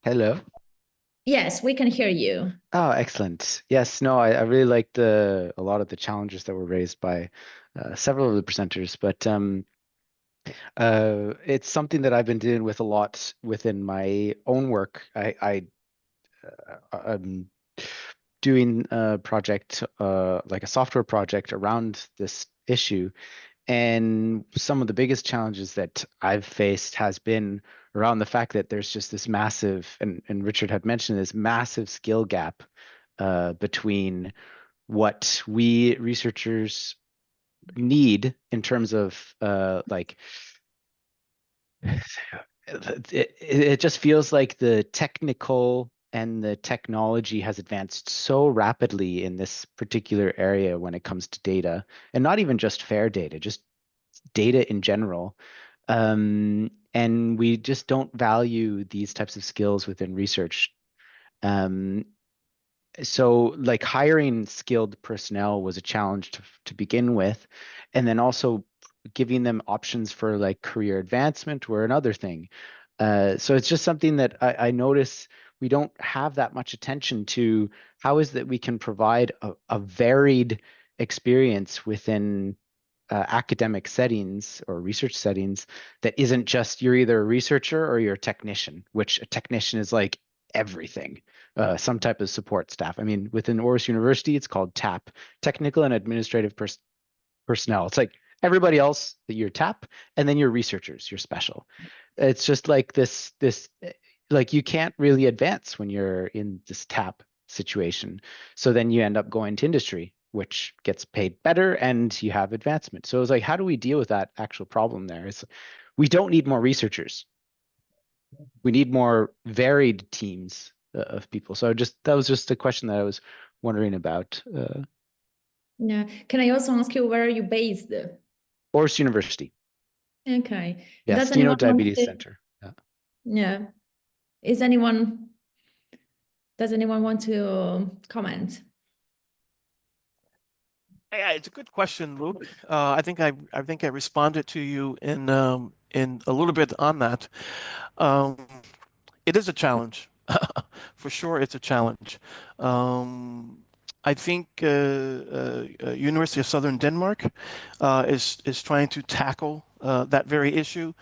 Hello. Yes, we can hear you. Oh, excellent. Yes, no, I really liked a lot of the challenges that were raised by several of the presenters, but it's something that I've been dealing with a lot within my own work. I'm doing a project, like a software project around this issue. And some of the biggest challenges that I've faced has been around the fact that there's just this massive, and Richard had mentioned this massive skill gap between what we researchers need in terms of like, it just feels like the technical and the technology has advanced so rapidly in this particular area when it comes to data, and not even just fair data, just data in general. And we just don't value these types of skills within research. So like hiring skilled personnel was a challenge to begin with, and then also giving them options for like career advancement were another thing. So it's just something that I notice we don't have that much attention to. How is that we can provide a varied experience within academic settings or research settings that isn't just you're either a researcher or you're a technician, which a technician is like everything, some type of support staff. I mean, within Aarhus University, it's called TAP, Technical and Administrative Personnel. It's like everybody else that you're TAP, and then you're researchers, you're special. It's just like this, like you can't really advance when you're in this TAP situation. So then you end up going to industry, which gets paid better and you have advancement. So it's like, how do we deal with that actual problem there? We don't need more researchers. We need more varied teams of people. So that was just a question that I was wondering about. Yeah. Can I also ask you, where are you based? Aarhus University. Okay. Yes, Steno Diabetes Center. Yeah. Yeah. Does anyone want to comment? Yeah, it's a good question, Luke. I think I responded to you in a little bit on that. It is a challenge. For sure, it's a challenge. I think University of Southern Denmark is trying to tackle that very issue,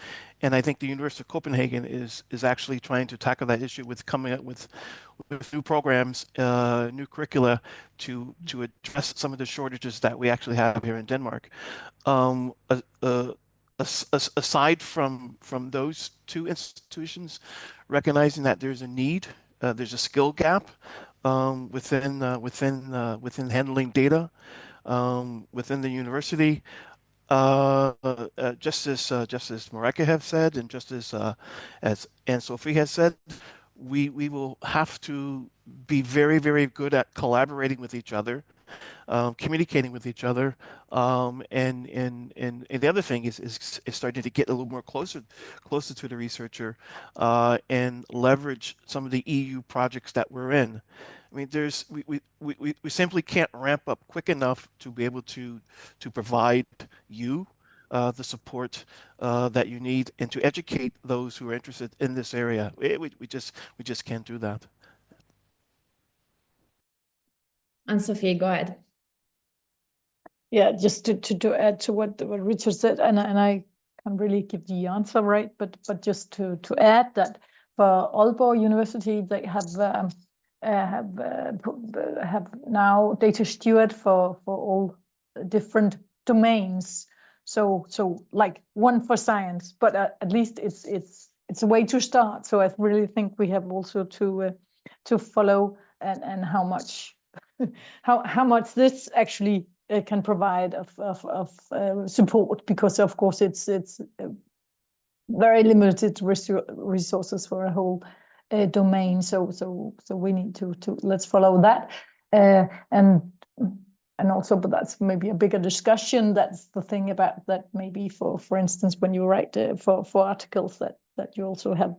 and I think the University of Copenhagen is actually trying to tackle that issue with coming up with new programs, new curricula to address some of the shortages that we actually have here in Denmark. Um, Aside from those two institutions, recognizing that there's a need, there's a skill gap within handling data within the university. Just as Mareka have said, and just as Anne Sophie has said, we will have to be very good at collaborating with each other, communicating with each other, and the other thing is starting to get a little more closer to the researcher, and leverage some of the EU projects that we're in. I mean, we simply can't ramp up quick enough to be able to provide you the support that you need and to educate those who are interested in this area. We just can't do that. Anne-Sophie, go ahead. Yeah, just to add to what Richard said, and I can't really give the answer right, but just to add that for Aalborg University, they have now data steward for all different domains. So like one for science, but at least it's a way to start. So I really think we have also to follow and how much how much this actually can provide of support, because of course it's very limited resources for a whole domain. So we need to let's follow that, and also, but that's maybe a bigger discussion. That's the thing about that. Maybe for instance, when you write for articles, that you also have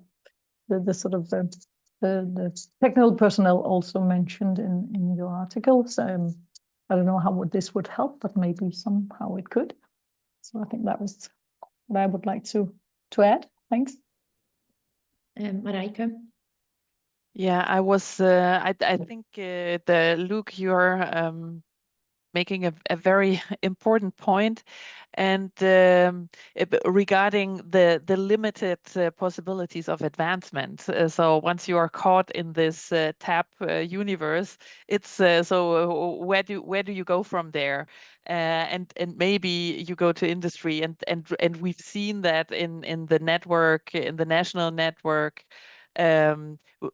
the sort of the technical personnel also mentioned in your articles. I don't know how this would help, but maybe somehow it could. So I think that was what I would like to add. Thanks. Mareka? Yeah, I was. I think Luke, you're making a very important point, and regarding the limited possibilities of advancement. So once you are caught in this TAP universe, it's so where do you go from there? And maybe you go to industry, and we've seen that in the network, in the national network.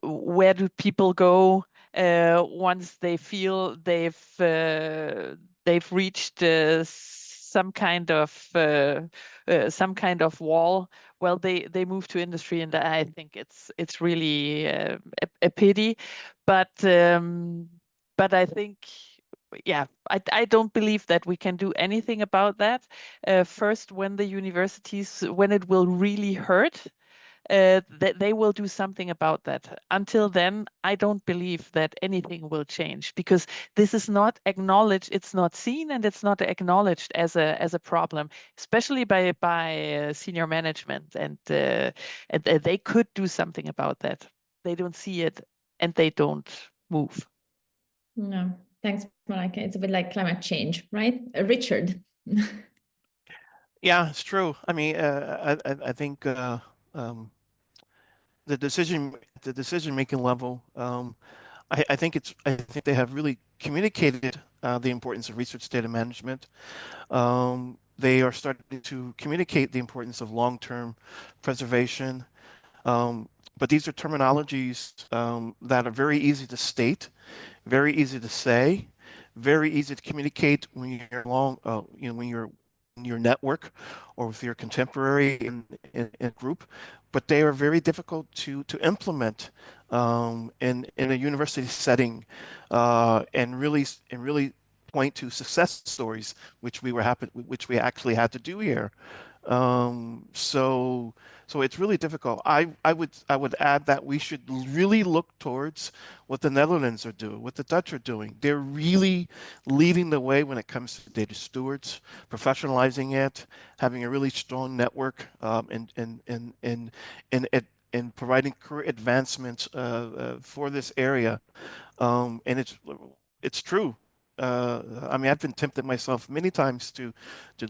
Where do people go once they feel they've reached some kind of wall? Well, they move to industry, and I think it's really a pity, but I think. Yeah, I don't believe that we can do anything about that. First, when the universities, when it will really hurt, that they will do something about that. Until then, I don't believe that anything will change, because this is not acknowledged, it's not seen, and it's not acknowledged as a problem, especially by senior management, and they could do something about that. They don't see it, and they don't move. No, thanks, Mareka. It's a bit like climate change, right? Richard. Yeah, it's true. I mean, I think the decision making level. I think they have really communicated the importance of research data management. They are starting to communicate the importance of long-term preservation. But these are terminologies that are very easy to state, very easy to say, very easy to communicate when you're when you're in your network or with your contemporary in group, but they are very difficult to implement in a university setting, and really point to success stories, which which we actually had to do here. So it's really difficult. I would add that we should really look towards what the Netherlands are doing, what the Dutch are doing. They're really leading the way when it comes to data stewards, professionalizing it, having a really strong network, and providing career advancements for this area. And it's true. I mean, I've been tempted myself many times to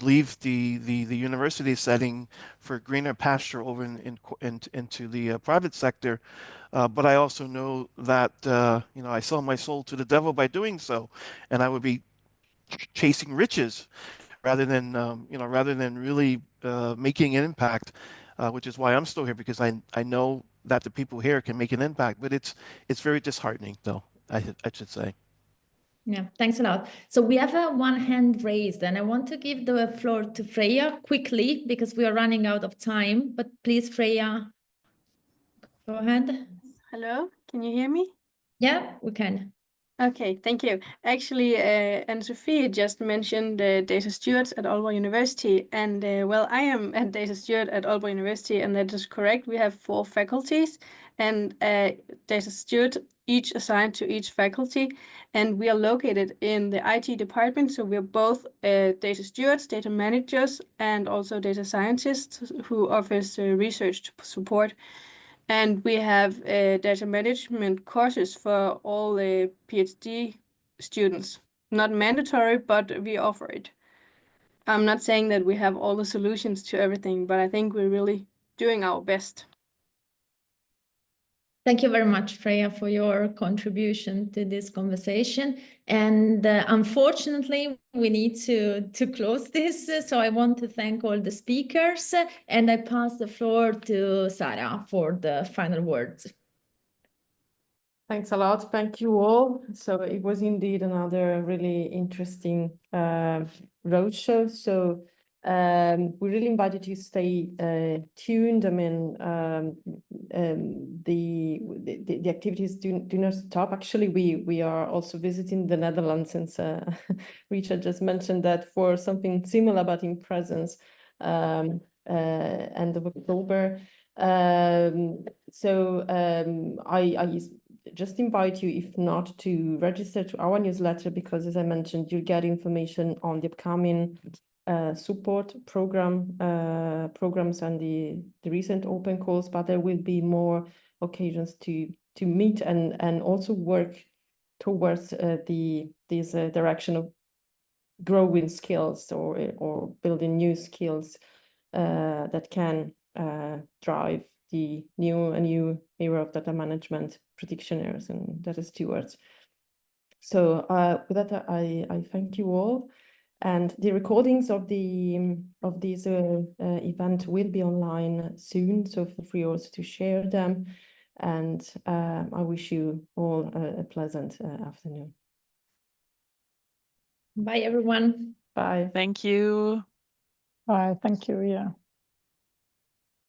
leave the university setting for greener pasture over into the private sector, but I also know that you know, I sell my soul to the devil by doing so, and I would be chasing riches rather than you know, rather than really making an impact, which is why I'm still here, because I know that the people here can make an impact. But it's very disheartening, though, I should say. Yeah, thanks a lot. So we have one hand raised, and I want to give the floor to Freya quickly because we are running out of time. But please, Freya, go ahead. Hello, can you hear me? Yeah, we can. Okay, thank you. Actually, Anne-Sophie just mentioned data stewards at Aalborg University, and well, I am a data steward at Aalborg University, and that is correct. We have 4 faculties and data steward, each assigned to each faculty, and we are located in the IT department, so we're both data stewards, data managers, and also data scientists who offers research support. And we have data management courses for all the PhD students. Not mandatory, but we offer it. I'm not saying that we have all the solutions to everything, but I think we're really doing our best. Thank you very much, Freya, for your contribution to this conversation. And unfortunately, we need to close this. So I want to thank all the speakers, and I pass the floor to Sarah for the final words. Thanks a lot. Thank you all. So it was indeed another really interesting roadshow. So we really invite you to stay tuned. I mean, the activities do not stop. Actually, we are also visiting the Netherlands, since Richard just mentioned that, for something similar but in presence, end of October. I just invite you, if not, to register to our newsletter, because, as I mentioned, you'll get information on the upcoming support programs and the recent open calls, but there will be more occasions to meet and also work towards this direction of growing skills or building new skills that can drive the new era of data management practitioners and data stewards. So with that, I thank you all, and the recordings of this event will be online soon, so feel free also to share them, and I wish you all a pleasant afternoon. Bye, everyone. Bye. Thank you. Bye. Thank you. Yeah.